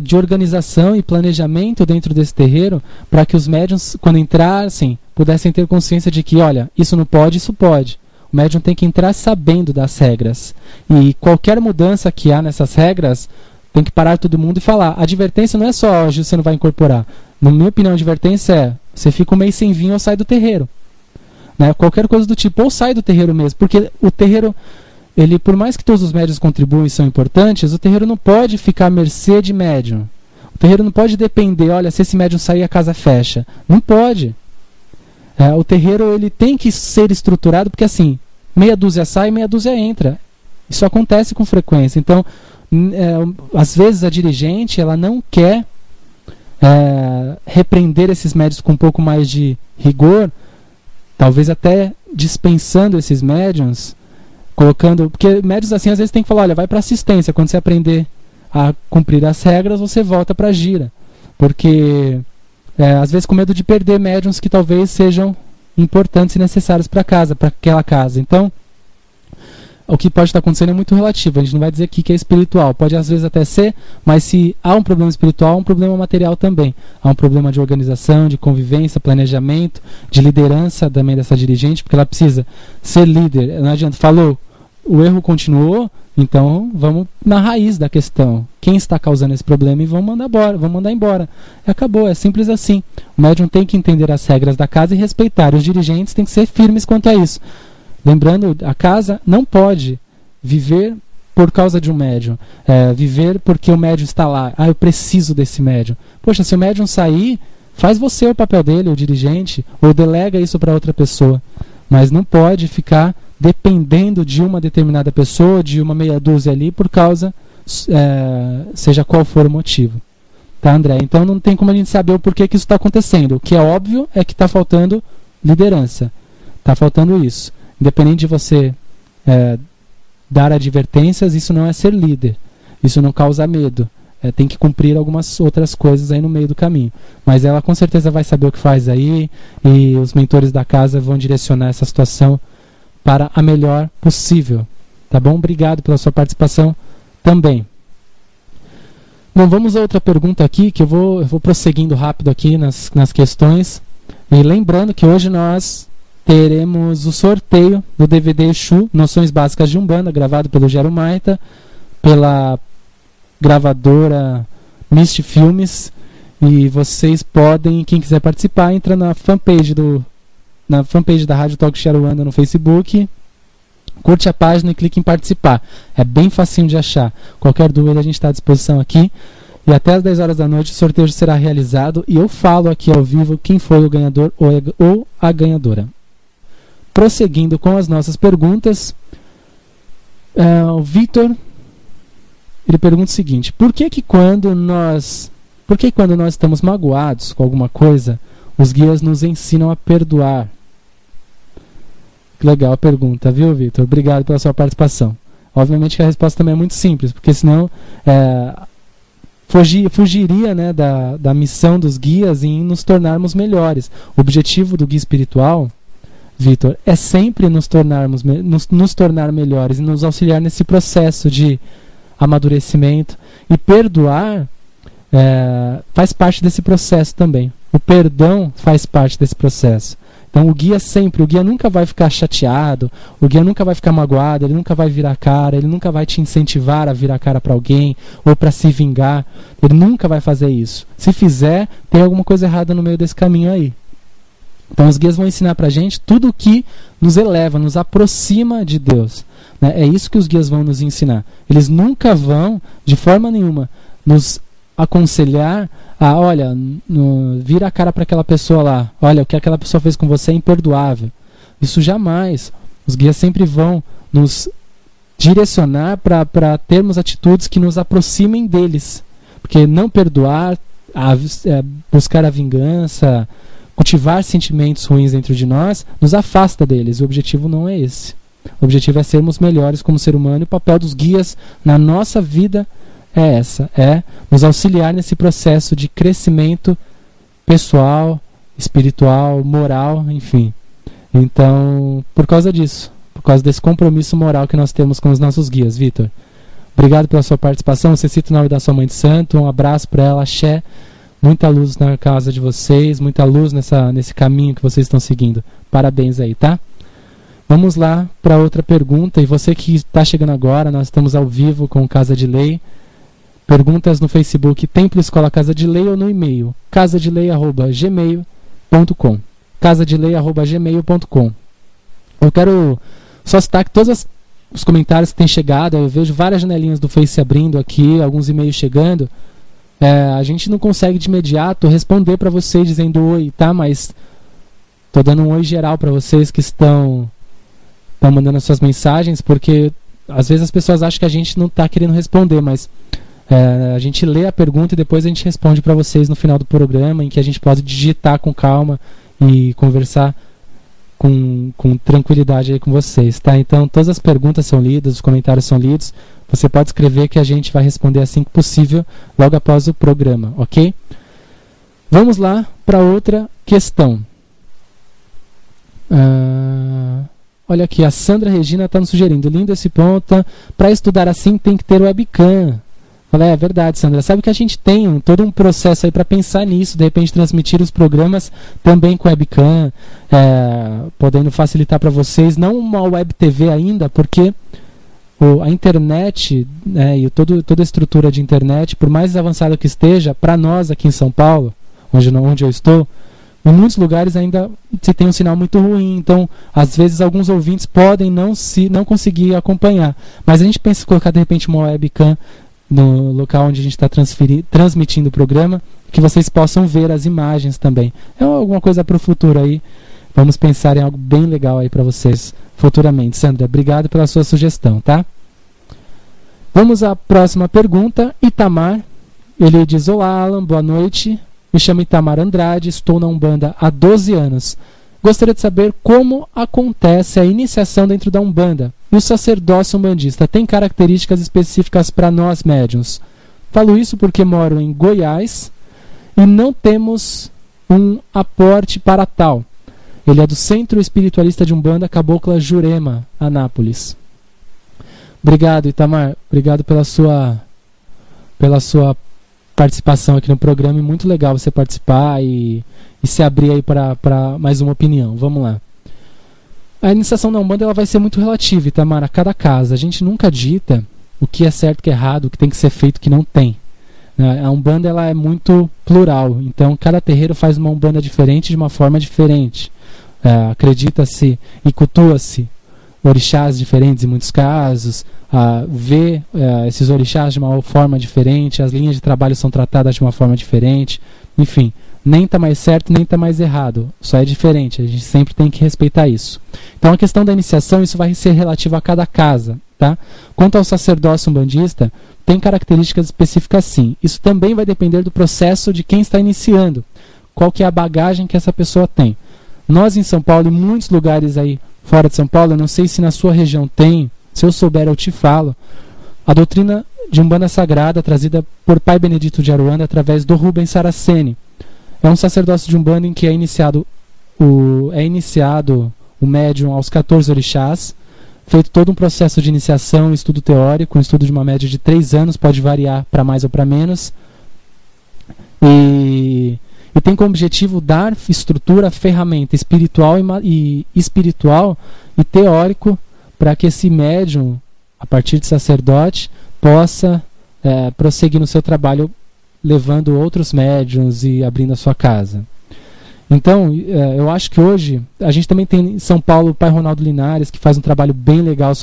de organização e planejamento dentro desse terreiro para que os médiuns, quando entrassem, pudessem ter consciência de que, olha, isso não pode, isso pode. O médium tem que entrar sabendo das regras. E qualquer mudança que há nessas regras, tem que parar todo mundo e falar. A advertência não é só hoje você não vai incorporar. Na minha opinião, a advertência é: você fica um mês sem vinho ou sai do terreiro. Né? Qualquer coisa do tipo, ou sai do terreiro mesmo. Porque o terreiro, ele, por mais que todos os médiuns contribuem e são importantes, o terreiro não pode ficar à mercê de médium. O terreiro não pode depender, olha, se esse médium sair, a casa fecha. Não pode. O terreiro, ele tem que ser estruturado, porque assim, meia dúzia sai, meia dúzia entra. Isso acontece com frequência. Então, às vezes a dirigente, ela não quer repreender esses médiuns com um pouco mais de rigor, talvez até dispensando esses médiuns, colocando... Porque médiuns assim, às vezes tem que falar, olha, vai para assistência, quando você aprender a cumprir as regras, você volta para a gira. Porque... às vezes com medo de perder médiuns que talvez sejam importantes e necessários para aquela casa. Então, o que pode estar acontecendo é muito relativo. A gente não vai dizer aqui que é espiritual. Pode às vezes até ser, mas se há um problema espiritual, há um problema material também. Há um problema de organização, de convivência, planejamento, de liderança também dessa dirigente, porque ela precisa ser líder. Não adianta, falou, o erro continuou, então vamos na raiz da questão. Quem está causando esse problema e vamos mandar embora. Acabou, é simples assim. O médium tem que entender as regras da casa e respeitar. Os dirigentes têm que ser firmes quanto a isso. Lembrando, a casa não pode viver por causa de um médium. Viver porque o médium está lá. Ah, eu preciso desse médium. Poxa, se o médium sair, faz você o papel dele, o dirigente, ou delega isso para outra pessoa. Mas não pode ficar dependendo de uma determinada pessoa, de uma meia dúzia ali, por causa, seja qual for o motivo. Tá, André? Então não tem como a gente saber o porquê que isso está acontecendo. O que é óbvio é que está faltando liderança. Está faltando isso. Independente de você dar advertências, isso não é ser líder. Isso não causa medo. Tem que cumprir algumas outras coisas aí no meio do caminho. Mas ela com certeza vai saber o que faz aí, e os mentores da casa vão direcionar essa situação para a melhor possível. Tá bom? Obrigado pela sua participação também. Bom, vamos a outra pergunta aqui, que eu vou prosseguindo rápido aqui nas questões. E lembrando que hoje nós teremos o sorteio do DVD Exu, Noções Básicas de Umbanda, gravado pelo Gero Maita, pela gravadora Mist Filmes. E vocês podem, quem quiser participar, entra na fanpage da Rádio Talk de Aruanda no Facebook, curte a página e clique em participar. É bem facinho de achar. Qualquer dúvida a gente está à disposição aqui. E até às 10 horas da noite o sorteio será realizado e eu falo aqui ao vivo quem foi o ganhador ou a ganhadora. Prosseguindo com as nossas perguntas, o Vitor, ele pergunta o seguinte: por que quando nós estamos magoados com alguma coisa, os guias nos ensinam a perdoar? Que legal a pergunta, viu, Vitor? Obrigado pela sua participação. Obviamente que a resposta também é muito simples, porque senão fugiria, né, da missão dos guias em nos tornarmos melhores. O objetivo do guia espiritual, Vitor, é sempre nos tornar melhores e nos auxiliar nesse processo de amadurecimento. E perdoar faz parte desse processo também. O perdão faz parte desse processo. Então o guia nunca vai ficar chateado, o guia nunca vai ficar magoado, ele nunca vai virar a cara, ele nunca vai te incentivar a virar a cara para alguém ou para se vingar. Ele nunca vai fazer isso. Se fizer, tem alguma coisa errada no meio desse caminho aí. Então os guias vão ensinar pra gente tudo o que nos eleva, nos aproxima de Deus, né? É isso que os guias vão nos ensinar. Eles nunca vão, de forma nenhuma, nos aconselhar a, olha, vira a cara para aquela pessoa lá, olha, o que aquela pessoa fez com você é imperdoável. Isso jamais. Os guias sempre vão nos direcionar para termos atitudes que nos aproximem deles. Porque não perdoar, buscar a vingança, cultivar sentimentos ruins dentro de nós, nos afasta deles. O objetivo não é esse. O objetivo é sermos melhores como ser humano, e o papel dos guias na nossa vida é nos auxiliar nesse processo de crescimento pessoal, espiritual, moral, enfim. Então, por causa disso, por causa desse compromisso moral que nós temos com os nossos guias, Vitor, obrigado pela sua participação. Você cita o nome da sua mãe de santo, um abraço para ela, axé. Muita luz na casa de vocês, muita luz nesse caminho que vocês estão seguindo. Parabéns aí, tá? Vamos lá para outra pergunta. E você que está chegando agora, nós estamos ao vivo com Casa de Lei. Perguntas no Facebook, Templo Escola Casa de Lei, ou no e-mail, casadelei@gmail.com. casadelei@gmail.com. Eu quero só citar que todos os comentários que têm chegado, eu vejo várias janelinhas do Face abrindo aqui, alguns e-mails chegando. A gente não consegue de imediato responder para vocês dizendo oi, tá? Mas tô dando um oi geral para vocês que estão mandando as suas mensagens, porque às vezes as pessoas acham que a gente não está querendo responder, mas a gente lê a pergunta e depois a gente responde para vocês no final do programa, em que a gente pode digitar com calma e conversar com tranquilidade aí com vocês, tá? Então todas as perguntas são lidas, os comentários são lidos. Você pode escrever que a gente vai responder assim que possível, logo após o programa, ok? Vamos lá para outra questão. Olha aqui, a Sandra Regina está nos sugerindo, lindo esse ponto, para estudar assim tem que ter webcam. Falei, é verdade, Sandra. Sabe que a gente tem todo um processo aí para pensar nisso, de repente transmitir os programas também com webcam, podendo facilitar para vocês, não uma web TV ainda, porque a internet, e toda a estrutura de internet, por mais avançada que esteja, para nós aqui em São Paulo, onde eu estou, em muitos lugares ainda se tem um sinal muito ruim, então às vezes alguns ouvintes podem não conseguir acompanhar, mas a gente pensa em colocar de repente uma webcam no local onde a gente está transmitindo o programa, que vocês possam ver as imagens também. É alguma coisa para o futuro aí. Vamos pensar em algo bem legal aí para vocês futuramente. Sandra, obrigado pela sua sugestão, tá? Vamos à próxima pergunta. Itamar, ele diz: olá, Alan, boa noite. Me chamo Itamar Andrade, estou na Umbanda há 12 anos. Gostaria de saber como acontece a iniciação dentro da Umbanda. E o sacerdócio umbandista tem características específicas para nós médiuns? Falo isso porque moro em Goiás e não temos um aporte para tal. Ele é do Centro Espiritualista de Umbanda Cabocla Jurema, Anápolis. Obrigado, Itamar. Obrigado pela sua participação aqui no programa. É muito legal você participar e se abrir aí para mais uma opinião. Vamos lá. A iniciação da Umbanda ela vai ser muito relativa, Itamar, a cada casa. A gente nunca dita o que é certo, o que é errado, o que tem que ser feito, o que não tem. A Umbanda ela é muito plural, então cada terreiro faz uma Umbanda diferente de uma forma diferente. Acredita-se e cultua-se orixás diferentes em muitos casos, vê esses orixás de uma forma diferente, as linhas de trabalho são tratadas de uma forma diferente, enfim, nem está mais certo nem está mais errado, só é diferente, a gente sempre tem que respeitar isso. Então a questão da iniciação, isso vai ser relativo a cada casa, tá? Quanto ao sacerdócio umbandista, tem características específicas sim, isso também vai depender do processo de quem está iniciando, qual que é a bagagem que essa pessoa tem. Nós em São Paulo e muitos lugares aí fora de São Paulo, eu não sei se na sua região tem, se eu souber eu te falo, a doutrina de Umbanda Sagrada trazida por Pai Benedito de Aruanda através do Rubens Saraceni. É um sacerdócio de Umbanda em que é iniciado o o médium aos 14 orixás, feito todo um processo de iniciação, estudo teórico, um estudo de uma média de 3 anos, pode variar para mais ou para menos, e tem como objetivo dar estrutura, ferramenta espiritual e teórico para que esse médium, a partir de sacerdote, possa prosseguir no seu trabalho, levando outros médiuns e abrindo a sua casa. Então, eu acho que hoje, a gente também tem em São Paulo o Pai Ronaldo Linares, que faz um trabalho bem legal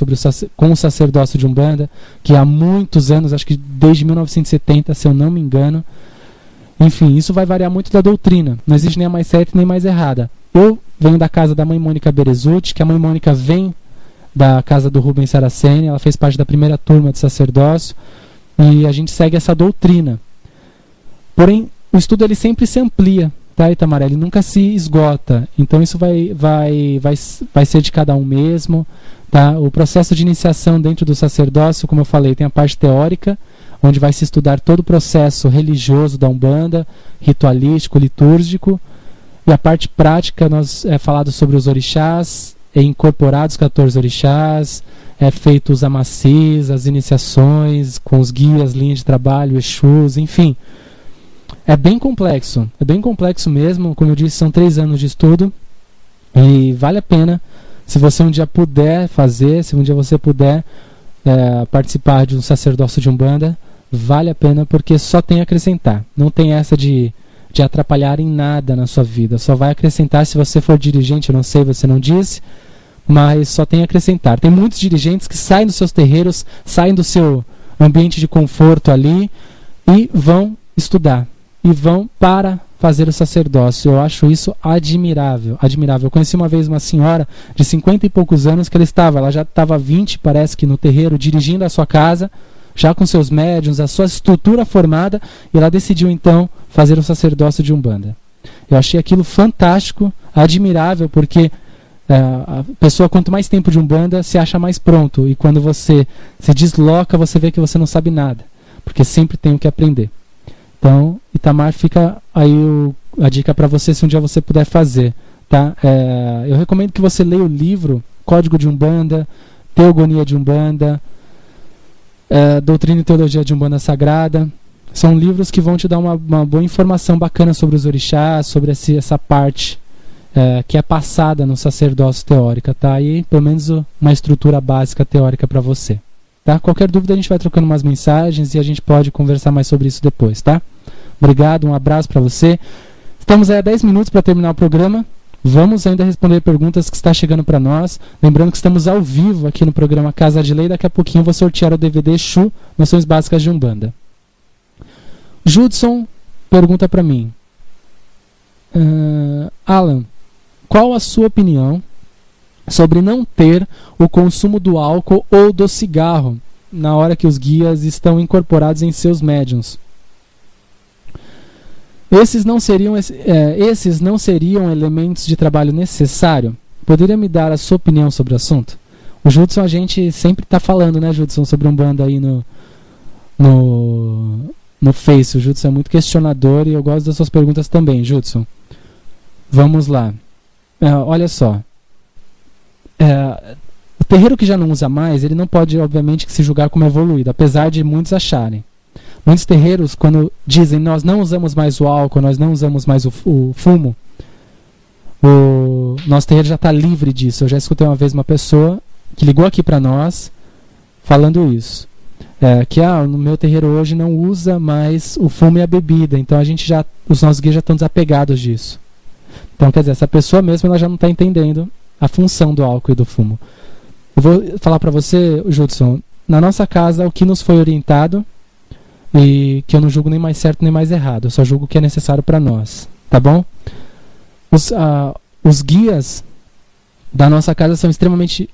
com o sacerdócio de Umbanda, que há muitos anos, acho que desde 1970, se eu não me engano. Enfim, isso vai variar muito da doutrina, não existe nem a mais certa nem mais errada. Eu venho da casa da mãe Mônica Berezutti, que a mãe Mônica vem da casa do Rubens Saraceni, ela fez parte da primeira turma de sacerdócio, e a gente segue essa doutrina. Porém, o estudo ele sempre se amplia, tá, Itamar? Ele nunca se esgota, então isso vai ser de cada um mesmo, tá? O processo de iniciação dentro do sacerdócio, como eu falei, tem a parte teórica, onde vai se estudar todo o processo religioso da Umbanda, ritualístico, litúrgico, e a parte prática é falado sobre os orixás, é incorporado os 14 orixás, é feito os amacis, as iniciações, com os guias, linhas de trabalho, exus, enfim. É bem complexo mesmo, como eu disse, são 3 anos de estudo, e vale a pena, se você um dia puder fazer, se um dia você puder participar de um sacerdócio de Umbanda, vale a pena, porque só tem a acrescentar. Não tem essa de atrapalhar em nada na sua vida. Só vai acrescentar se você for dirigente, eu não sei, você não disse, mas só tem a acrescentar. Tem muitos dirigentes que saem dos seus terreiros, saem do seu ambiente de conforto ali e vão estudar. E vão para fazer o sacerdócio. Eu acho isso admirável. Eu conheci uma vez uma senhora de 50 e poucos anos que ela já estava 20, parece que no terreiro, dirigindo a sua casa, já com seus médiuns, a sua estrutura formada, e ela decidiu então fazer o sacerdócio de Umbanda. Eu achei aquilo fantástico, admirável, porque a pessoa, quanto mais tempo de Umbanda, se acha mais pronto, e quando você se desloca, você vê que você não sabe nada, porque sempre tem o que aprender. Então, Itamar, fica aí a dica para você, se um dia você puder fazer, tá? Eu recomendo que você leia o livro Código de Umbanda, Teogonia de Umbanda, Doutrina e Teologia de Umbanda Sagrada. São livros que vão te dar uma boa informação bacana sobre os orixás, sobre essa parte que é passada no sacerdócio teórica, tá? E pelo menos uma estrutura básica teórica para você, tá? Qualquer dúvida a gente vai trocando umas mensagens e a gente pode conversar mais sobre isso depois, tá? Obrigado, um abraço para você. Estamos aí a 10 minutos para terminar o programa. Vamos ainda responder perguntas que está chegando para nós. Lembrando que estamos ao vivo aqui no programa Casa de Lei. Daqui a pouquinho eu vou sortear o DVD Exu, Noções Básicas de Umbanda. Judson pergunta para mim: Alan, qual a sua opinião sobre não ter o consumo do álcool ou do cigarro na hora que os guias estão incorporados em seus médiuns? Esses não seriam elementos de trabalho necessário? Poderia me dar a sua opinião sobre o assunto? O Judson, a gente sempre está falando, né, Judson, sobre Umbanda aí no Face. O Judson é muito questionador e eu gosto das suas perguntas também, Judson. Vamos lá. Olha só. O terreiro que já não usa mais, ele não pode, obviamente, se julgar como evoluído, apesar de muitos acharem. Muitos terreiros, quando dizem nós não usamos mais o álcool, nós não usamos mais o fumo, o nosso terreiro já está livre disso. Eu já escutei uma vez uma pessoa que ligou aqui para nós falando isso, que no meu terreiro hoje não usa mais o fumo e a bebida, então os nossos guias já estão desapegados disso. Então, quer dizer, essa pessoa mesmo ela já não está entendendo a função do álcool e do fumo. Eu vou falar para você, Judson, na nossa casa o que nos foi orientado, e que eu não julgo nem mais certo nem mais errado, eu só julgo o que é necessário para nós, tá bom? Os guias da nossa casa são extremamente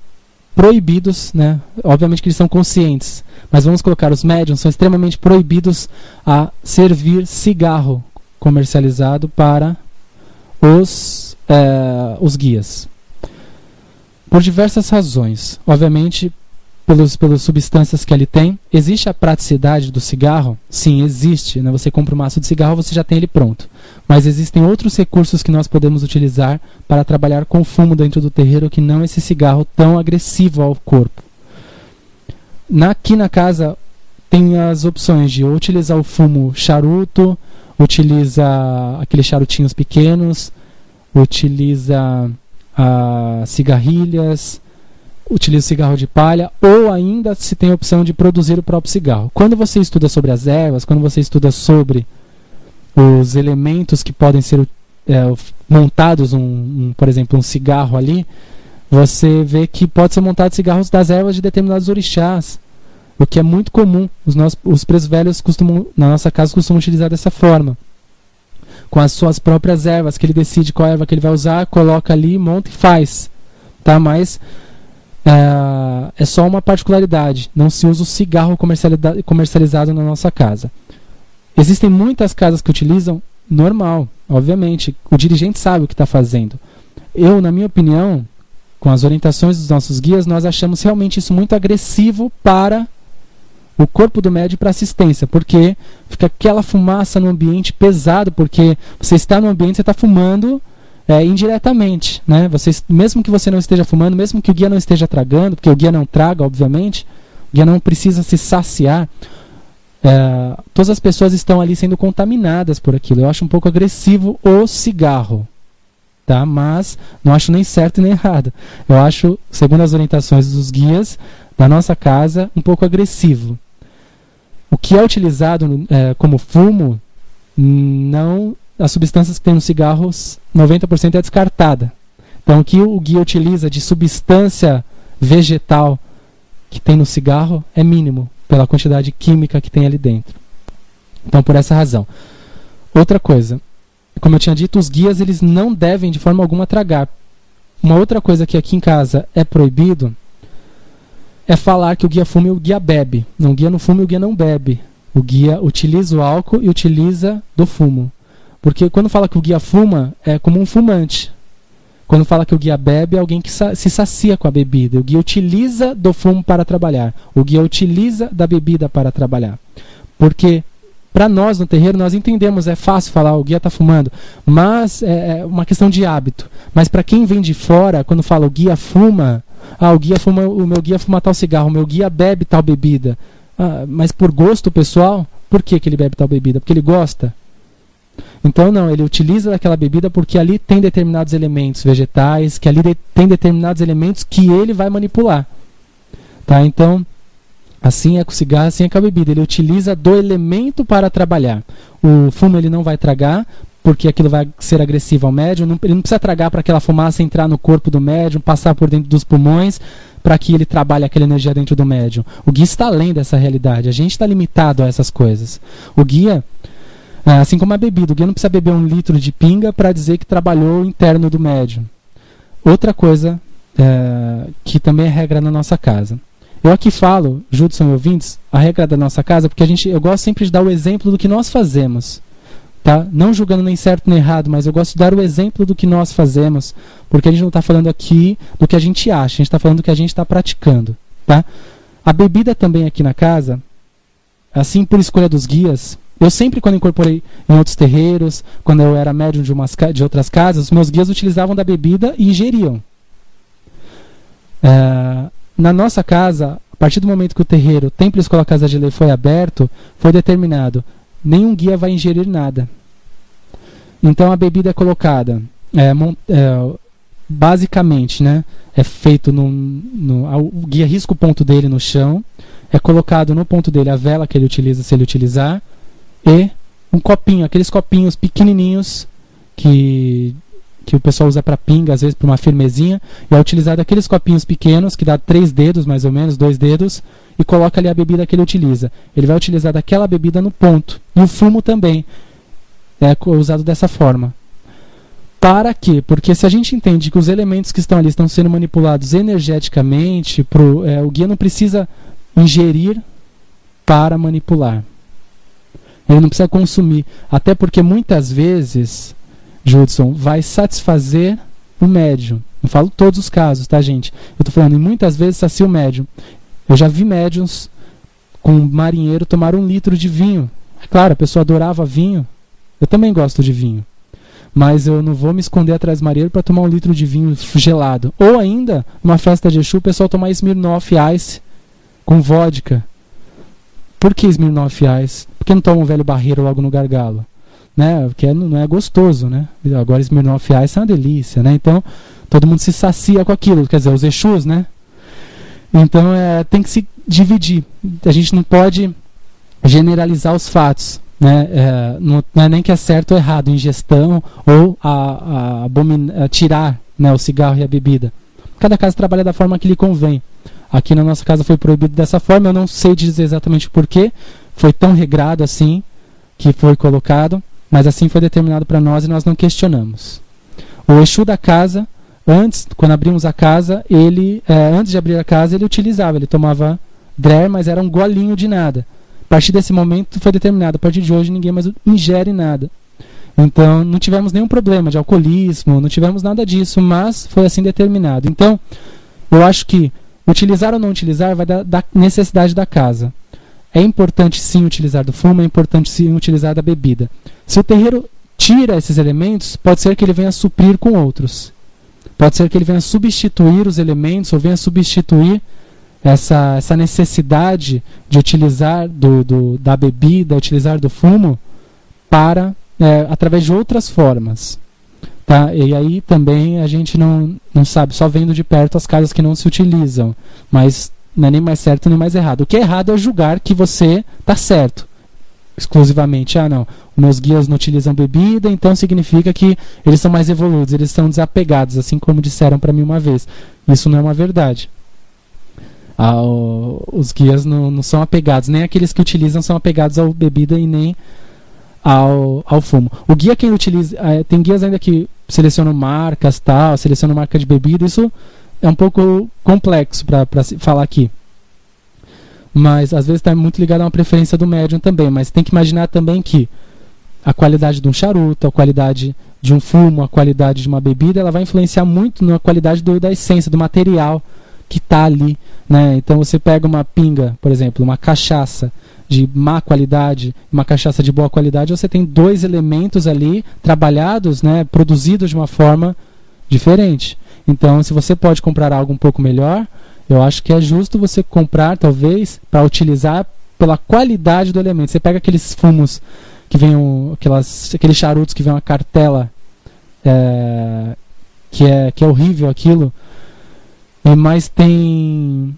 proibidos, né? Obviamente que eles são conscientes, mas vamos colocar, os médiuns são extremamente proibidos a servir cigarro comercializado para os guias, por diversas razões. Obviamente, pelas substâncias que ele tem. Existe a praticidade do cigarro? Sim, existe, né? Você compra um maço de cigarro, você já tem ele pronto. Mas existem outros recursos que nós podemos utilizar para trabalhar com fumo dentro do terreiro, que não esse cigarro tão agressivo ao corpo. Aqui na casa tem as opções de utilizar o fumo charuto, utiliza aqueles charutinhos pequenos, utiliza cigarrilhas, utiliza cigarro de palha, ou ainda se tem a opção de produzir o próprio cigarro. Quando você estuda sobre as ervas, quando você estuda sobre os elementos que podem ser montados, por exemplo, um cigarro ali, você vê que pode ser montado cigarros das ervas de determinados orixás, o que é muito comum. Os presos velhos na nossa casa costumam utilizar dessa forma, com as suas próprias ervas, que ele decide qual erva que ele vai usar, coloca ali, monta e faz, tá? Mas é só uma particularidade, não se usa o cigarro comercializado na nossa casa. Existem muitas casas que utilizam normal, obviamente, o dirigente sabe o que está fazendo. Na minha opinião, com as orientações dos nossos guias, nós achamos realmente isso muito agressivo para o corpo do médium, para assistência, porque fica aquela fumaça no ambiente pesado, porque você está no ambiente, você está fumando indiretamente, né? Mesmo que você não esteja fumando, mesmo que o guia não esteja tragando, porque o guia não traga, obviamente, o guia não precisa se saciar, todas as pessoas estão ali sendo contaminadas por aquilo. Eu acho um pouco agressivo o cigarro, tá? Mas não acho nem certo nem errado. Eu acho, segundo as orientações dos guias da nossa casa, um pouco agressivo. O que é utilizado como fumo, as substâncias que tem nos cigarros, 90% é descartada. Então o que o guia utiliza de substância vegetal que tem no cigarro é mínimo, pela quantidade química que tem ali dentro. Então, por essa razão. Outra coisa, como eu tinha dito, os guias eles não devem de forma alguma tragar. Uma outra coisa que aqui em casa é proibido é falar que o guia fuma e o guia bebe. O guia não fuma e o guia não bebe. O guia utiliza o álcool e utiliza do fumo. Porque quando fala que o guia fuma, é como um fumante. Quando fala que o guia bebe, é alguém que se sacia com a bebida. O guia utiliza do fumo para trabalhar. O guia utiliza da bebida para trabalhar. Porque para nós no terreiro, nós entendemos, é fácil falar, o guia está fumando, mas é uma questão de hábito. Mas para quem vem de fora, quando fala o guia fuma, o meu guia fuma tal cigarro, o meu guia bebe tal bebida. Mas por gosto pessoal, por que ele bebe tal bebida? Porque ele gosta? Então não, ele utiliza aquela bebida porque ali tem determinados elementos vegetais, que ali tem determinados elementos que ele vai manipular. Tá? Então, assim é com o cigarro, assim é com a bebida. Ele utiliza do elemento para trabalhar. O fumo ele não vai tragar, porque aquilo vai ser agressivo ao médium. Ele não precisa tragar para aquela fumaça entrar no corpo do médium, passar por dentro dos pulmões, para que ele trabalhe aquela energia dentro do médium. O guia está além dessa realidade. A gente está limitado a essas coisas. O guia, assim como a bebida, o guia não precisa beber 1 litro de pinga para dizer que trabalhou o interno do médium. Outra coisa que também é regra na nossa casa. Eu aqui falo, Judson e ouvintes, a regra da nossa casa, porque eu gosto sempre de dar o exemplo do que nós fazemos. Tá? Não julgando nem certo nem errado, mas eu gosto de dar o exemplo do que nós fazemos, porque a gente não está falando aqui do que a gente acha, a gente está falando do que a gente está praticando. Tá? A bebida também aqui na casa, assim por escolha dos guias, eu sempre quando incorporei em outros terreiros, quando eu era médium de outras casas, os meus guias utilizavam da bebida e ingeriam. Na nossa casa, a partir do momento que o terreiro Templo Escola Casa de Lei foi aberto, foi determinado, nenhum guia vai ingerir nada. Então a bebida é colocada, basicamente, né, é feito o guia risca o ponto dele no chão, é colocado no ponto dele a vela que ele utiliza, se ele utilizar, e um copinho, aqueles copinhos pequenininhos que o pessoal usa para pinga, às vezes para uma firmezinha, e é utilizado aqueles copinhos pequenos, que dá 3 dedos mais ou menos, 2 dedos, e coloca ali a bebida que ele utiliza. Ele vai utilizar daquela bebida no ponto. E o fumo também é usado dessa forma. Para quê? Porque se a gente entende que os elementos que estão ali estão sendo manipulados energeticamente, o guia não precisa ingerir para manipular. Ele não precisa consumir. Até porque muitas vezes, Judson, vai satisfazer o médium. Não falo todos os casos, tá, gente? Eu estou falando, e muitas vezes sacia o médium. Eu já vi médiuns com um marinheiro tomar 1 litro de vinho. É claro, a pessoa adorava vinho. Eu também gosto de vinho. Mas eu não vou me esconder atrás do marinheiro para tomar 1 litro de vinho gelado. Ou ainda, numa festa de Exu, o pessoal tomar Smirnoff Ice com vodka. Por que Smirnoff Ice? Por que não toma um velho barreiro logo no gargalo? Né? Porque não é gostoso, né? Agora Smirnoff Ice é uma delícia, né? Então, todo mundo se sacia com aquilo. Quer dizer, os Exus, né? Então, tem que se dividir. A gente não pode generalizar os fatos. Né? Não é nem que é certo ou errado, ingestão ou tirar, né, o cigarro e a bebida. Cada casa trabalha da forma que lhe convém. Aqui na nossa casa foi proibido dessa forma. Eu não sei dizer exatamente porquê. Foi tão regrado assim que foi colocado, mas assim foi determinado para nós e nós não questionamos. O Exu da casa, quando abrimos a casa, antes de abrir a casa, ele utilizava, ele tomava drer, mas era um golinho de nada. A partir desse momento foi determinado, a partir de hoje ninguém mais ingere nada. Então não tivemos nenhum problema de alcoolismo, não tivemos nada disso, mas foi assim determinado. Então eu acho que utilizar ou não utilizar vai da necessidade da casa. É importante sim utilizar do fumo, é importante sim utilizar da bebida. Se o terreiro tira esses elementos, pode ser que ele venha suprir com outros. Pode ser que ele venha substituir os elementos ou venha substituir essa necessidade de utilizar da bebida, utilizar do fumo através de outras formas, tá? E aí também a gente não sabe, só vendo de perto as casas que não se utilizam, mas não é nem mais certo nem mais errado. O que é errado é julgar que você está certo exclusivamente. Não, meus guias não utilizam bebida, então significa que eles são mais evoluídos, eles são desapegados, assim como disseram para mim uma vez. Isso não é uma verdade. Os guias não são apegados, nem aqueles que utilizam são apegados à bebida e nem ao fumo. O guia, quem utiliza, tem guias ainda que selecionam marcas, selecionam marca de bebida. Isso é um pouco complexo para falar aqui, mas às vezes está muito ligado a uma preferência do médium também. Mas tem que imaginar também que a qualidade de um charuto, a qualidade de um fumo, a qualidade de uma bebida, ela vai influenciar muito na qualidade da essência, do material que está ali, né? Então você pega uma pinga, por exemplo, uma cachaça de má qualidade, uma cachaça de boa qualidade, você tem 2 elementos ali trabalhados, né, produzidos de uma forma diferente. Então, se você pode comprar algo um pouco melhor, eu acho que é justo você comprar, talvez, para utilizar pela qualidade do elemento. Você pega aqueles fumos que vem aqueles charutos que vem uma cartela, que é horrível aquilo. Mas tem...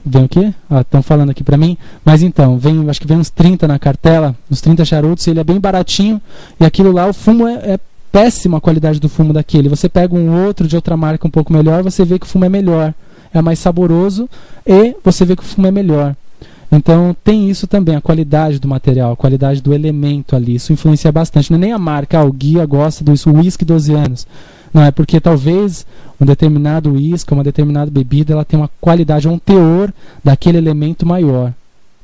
Vem o quê? Estão falando aqui pra mim. Mas então, acho que vem uns 30 na cartela, uns 30 charutos, ele é bem baratinho. E aquilo lá, o fumo é péssima a qualidade do fumo daquele. Você pega um outro de outra marca um pouco melhor, você vê que o fumo é melhor. É mais saboroso e você vê que o fumo é melhor. Então tem isso também, a qualidade do material, a qualidade do elemento ali. Isso influencia bastante. Não é nem a marca, o guia gosta disso, o whisky 12 anos. Não, é porque talvez um determinado uísque, uma determinada bebida, ela tem uma qualidade, um teor daquele elemento maior,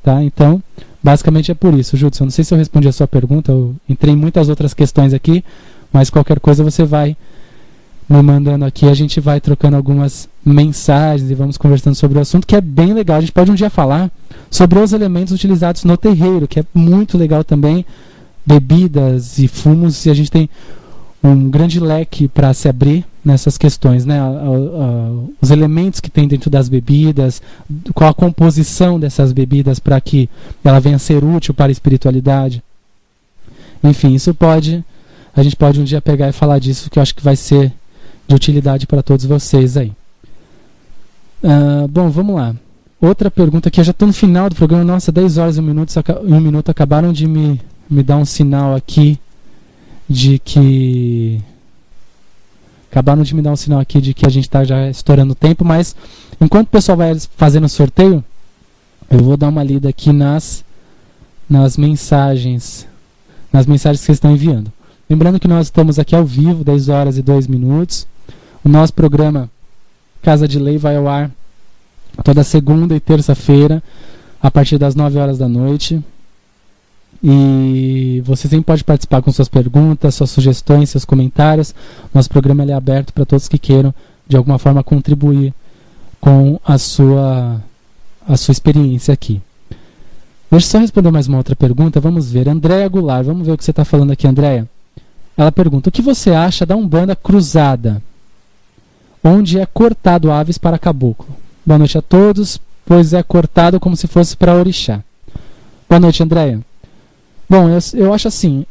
tá? Então, basicamente é por isso, Judson. Não sei se eu respondi a sua pergunta, eu entrei em muitas outras questões aqui, mas qualquer coisa você vai me mandando aqui, a gente vai trocando algumas mensagens e vamos conversando sobre o assunto, que é bem legal. A gente pode um dia falar sobre os elementos utilizados no terreiro, que é muito legal também, bebidas e fumos, e a gente tem um grande leque para se abrir nessas questões, né? Os elementos que tem dentro das bebidas, qual a composição dessas bebidas para que ela venha a ser útil para a espiritualidade. Enfim, a gente pode um dia pegar e falar disso, que eu acho que vai ser de utilidade para todos vocês aí. Bom, vamos lá. Outra pergunta aqui, eu já estou no final do programa. Nossa, 10 horas e 1 minuto acabaram de me dar um sinal aqui de que a gente está já estourando o tempo, mas enquanto o pessoal vai fazendo o sorteio, eu vou dar uma lida aqui nas mensagens que vocês estão enviando. Lembrando que nós estamos aqui ao vivo, 10 horas e 2 minutos. O nosso programa Casa de Lei vai ao ar toda segunda e terça-feira, a partir das 9 horas da noite. E você sempre pode participar com suas perguntas, suas sugestões, seus comentários. Nosso programa é aberto para todos que queiram, de alguma forma, contribuir com a sua experiência aqui. Deixa eu só responder mais uma outra pergunta. Vamos ver. Andréia Goulart, vamos ver o que você está falando aqui, Andréia. Ela pergunta: o que você acha da Umbanda cruzada, onde é cortado aves para caboclo? Boa noite a todos, pois é cortado como se fosse para orixá. Boa noite, Andréia. Bom, eu acho assim,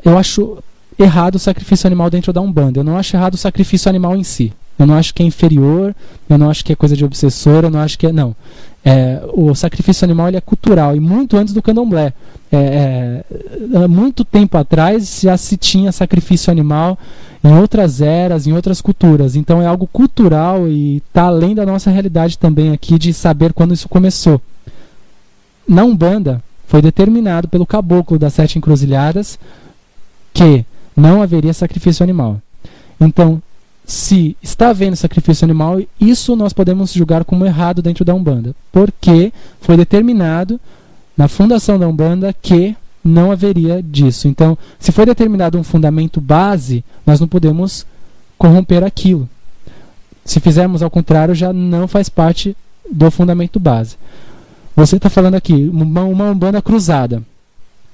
eu acho errado o sacrifício animal dentro da Umbanda. Eu não acho errado o sacrifício animal em si. Eu não acho que é inferior, eu não acho que é coisa de obsessor, eu não acho que é... Não. O sacrifício animal ele é cultural, e muito antes do candomblé. Muito tempo atrás já se tinha sacrifício animal em outras eras, em outras culturas. Então é algo cultural e está além da nossa realidade também aqui de saber quando isso começou. Na Umbanda foi determinado pelo caboclo das 7 encruzilhadas que não haveria sacrifício animal. Então, se está havendo sacrifício animal, isso nós podemos julgar como errado dentro da Umbanda, porque foi determinado na fundação da Umbanda que não haveria disso. Então, se foi determinado um fundamento base, nós não podemos corromper aquilo. Se fizermos ao contrário, já não faz parte do fundamento base. Você está falando aqui, uma Umbanda cruzada.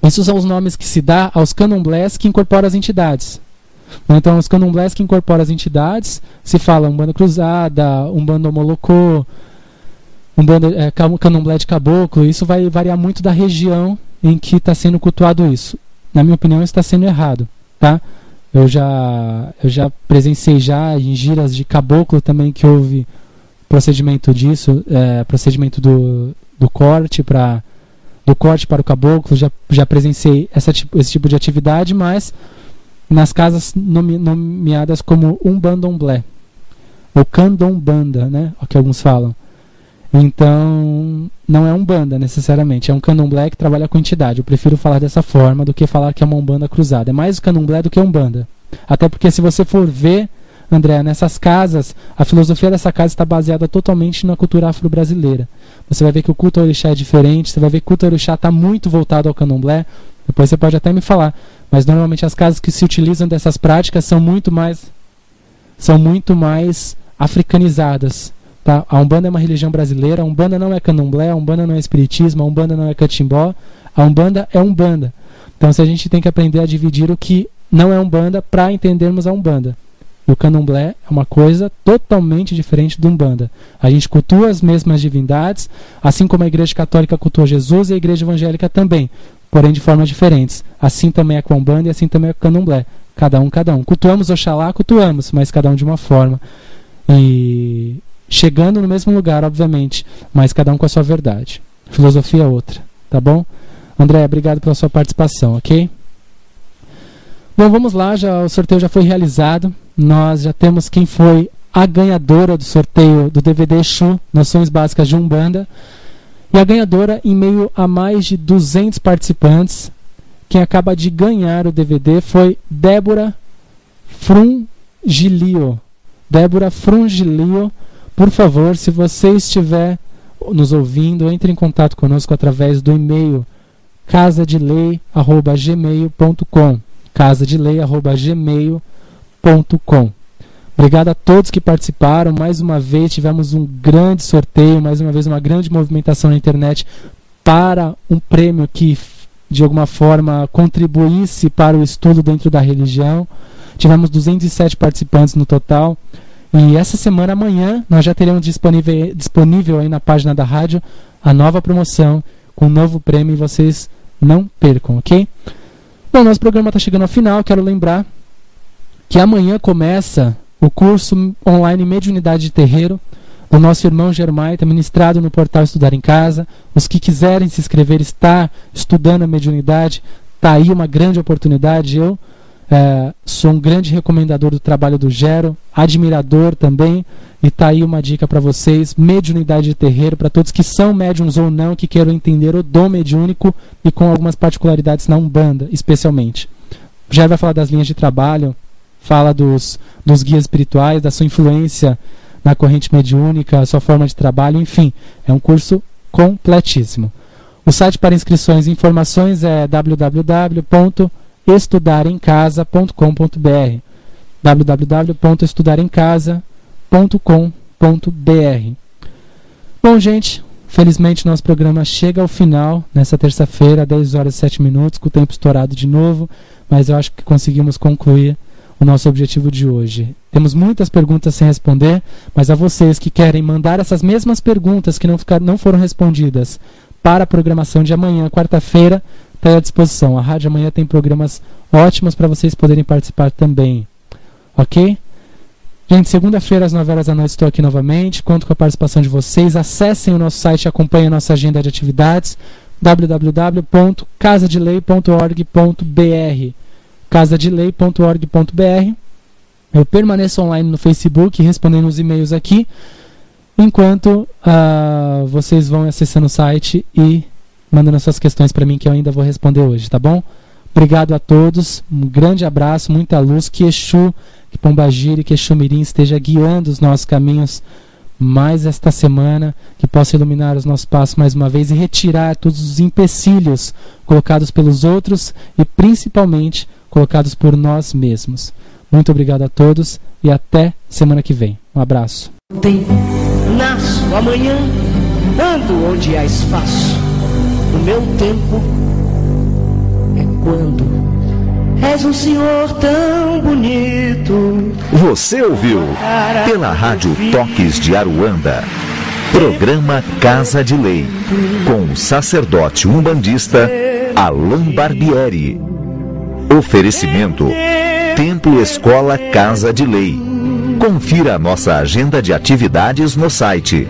Esses são os nomes que se dá aos candomblés que incorporam as entidades. Então, os candomblés que incorporam as entidades, se fala Umbanda cruzada, Umbanda homolocô, Umbanda candomblé de caboclo. Isso vai variar muito da região em que está sendo cultuado isso. Na minha opinião, isso está sendo errado, tá? Eu já presenciei já em giras de caboclo também que houve procedimento disso, procedimento do corte para o caboclo. Já presenciei esse tipo de atividade, mas nas casas nomeadas como Umbandomblé ou Candombanda, né, o que alguns falam. Então, não é Umbanda necessariamente, é um candomblé que trabalha com entidade. Eu prefiro falar dessa forma do que falar que é uma Umbanda cruzada. É mais candomblé do que Umbanda. Até porque, se você for ver, André, nessas casas, a filosofia dessa casa está baseada totalmente na cultura afro-brasileira. Você vai ver que o culto ao orixá é diferente, você vai ver que o culto ao orixá está muito voltado ao candomblé. Depois você pode até me falar, mas normalmente as casas que se utilizam dessas práticas são muito mais africanizadas. Tá? A Umbanda é uma religião brasileira, a Umbanda não é candomblé, a Umbanda não é espiritismo, a Umbanda não é catimbó, a Umbanda é Umbanda. Então a gente tem que aprender a dividir o que não é Umbanda para entendermos a Umbanda. E o candomblé é uma coisa totalmente diferente do Umbanda. A gente cultua as mesmas divindades, assim como a Igreja Católica cultua Jesus e a Igreja Evangélica também, porém de formas diferentes. Assim também é com a Umbanda e assim também é com o candomblé. Cada um. Cultuamos Oxalá, cultuamos, mas cada um de uma forma. E chegando no mesmo lugar, obviamente, mas cada um com a sua verdade. Filosofia é outra, tá bom? André, obrigado pela sua participação, ok? Bom, vamos lá, o sorteio já foi realizado. Nós já temos quem foi a ganhadora do sorteio do DVD Exu, Noções Básicas de Umbanda. E a ganhadora, em meio a mais de 200 participantes, quem acaba de ganhar o DVD foi Débora Frungilio. Débora Frungilio, por favor, se você estiver nos ouvindo, entre em contato conosco através do e-mail casadelei@gmail.com. casadelei@gmail.com. Obrigado a todos que participaram. Mais uma vez tivemos um grande sorteio, mais uma vez uma grande movimentação na internet para um prêmio que de alguma forma contribuísse para o estudo dentro da religião. Tivemos 207 participantes no total. E essa semana, amanhã, nós já teremos disponível aí na página da rádio a nova promoção com um novo prêmio, e vocês não percam, ok? Bom, nosso programa está chegando ao final. Quero lembrar que amanhã começa o curso online Mediunidade de Terreiro do nosso irmão Germaita, ministrado no portal Estudar em Casa. Os que quiserem se inscrever, estar estudando a mediunidade, está aí uma grande oportunidade. Eu sou um grande recomendador do trabalho do Gero, admirador também, e está aí uma dica para vocês: Mediunidade de Terreiro, para todos que são médiums ou não, que queiram entender o dom mediúnico e com algumas particularidades na Umbanda, especialmente. O Gero vai falar das linhas de trabalho, fala dos guias espirituais, da sua influência na corrente mediúnica, a sua forma de trabalho, enfim, é um curso completíssimo. O site para inscrições e informações é www.estudaremcasa.com.br www.estudaremcasa.com.br. Bom, gente, felizmente nosso programa chega ao final nessa terça-feira, 10 horas e 7 minutos, com o tempo estourado de novo, mas eu acho que conseguimos concluir o nosso objetivo de hoje. Temos muitas perguntas sem responder, mas a vocês que querem mandar essas mesmas perguntas que não foram respondidas para a programação de amanhã, quarta-feira, está à disposição. A Rádio Amanhã tem programas ótimos para vocês poderem participar também. Ok? Gente, segunda-feira às 9 horas da noite estou aqui novamente. Conto com a participação de vocês. Acessem o nosso site e acompanhem a nossa agenda de atividades, www.casadelei.org.br, casadelei.org.br. Eu permaneço online no Facebook, respondendo os e-mails aqui, enquanto vocês vão acessando o site e mandando as suas questões para mim, que eu ainda vou responder hoje, tá bom? Obrigado a todos, um grande abraço, muita luz, que Exu, que Pombagira e que Exu Mirim esteja guiando os nossos caminhos mais esta semana, que possa iluminar os nossos passos mais uma vez e retirar todos os empecilhos colocados pelos outros e principalmente colocados por nós mesmos. Muito obrigado a todos e até semana que vem. Um abraço. Nasço amanhã, ando onde há espaço. O meu tempo é quando és um senhor tão bonito. Você ouviu pela Rádio Toques de Aruanda, programa Casa de Lei, com o sacerdote umbandista Alain Barbieri. Oferecimento Templo Escola Casa de Lei. Confira a nossa agenda de atividades no site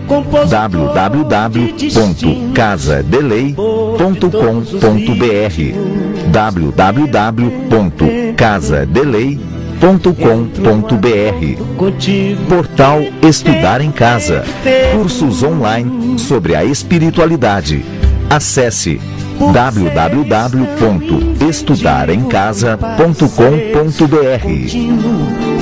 www.casadelei.com.br, www.casadelei.com.br. Portal Estudar em Casa. Cursos online sobre a espiritualidade. Acesse www.estudaremcasa.com.br.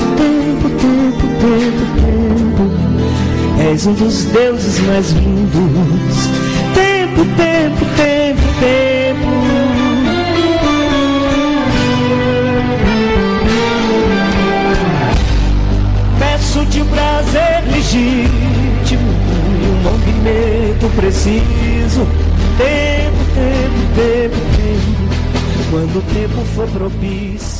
És um dos deuses mais lindos. Tempo, tempo, tempo, tempo. Peço-te um prazer legítimo e um movimento preciso. Tempo, tempo, tempo, tempo. Quando o tempo for propício.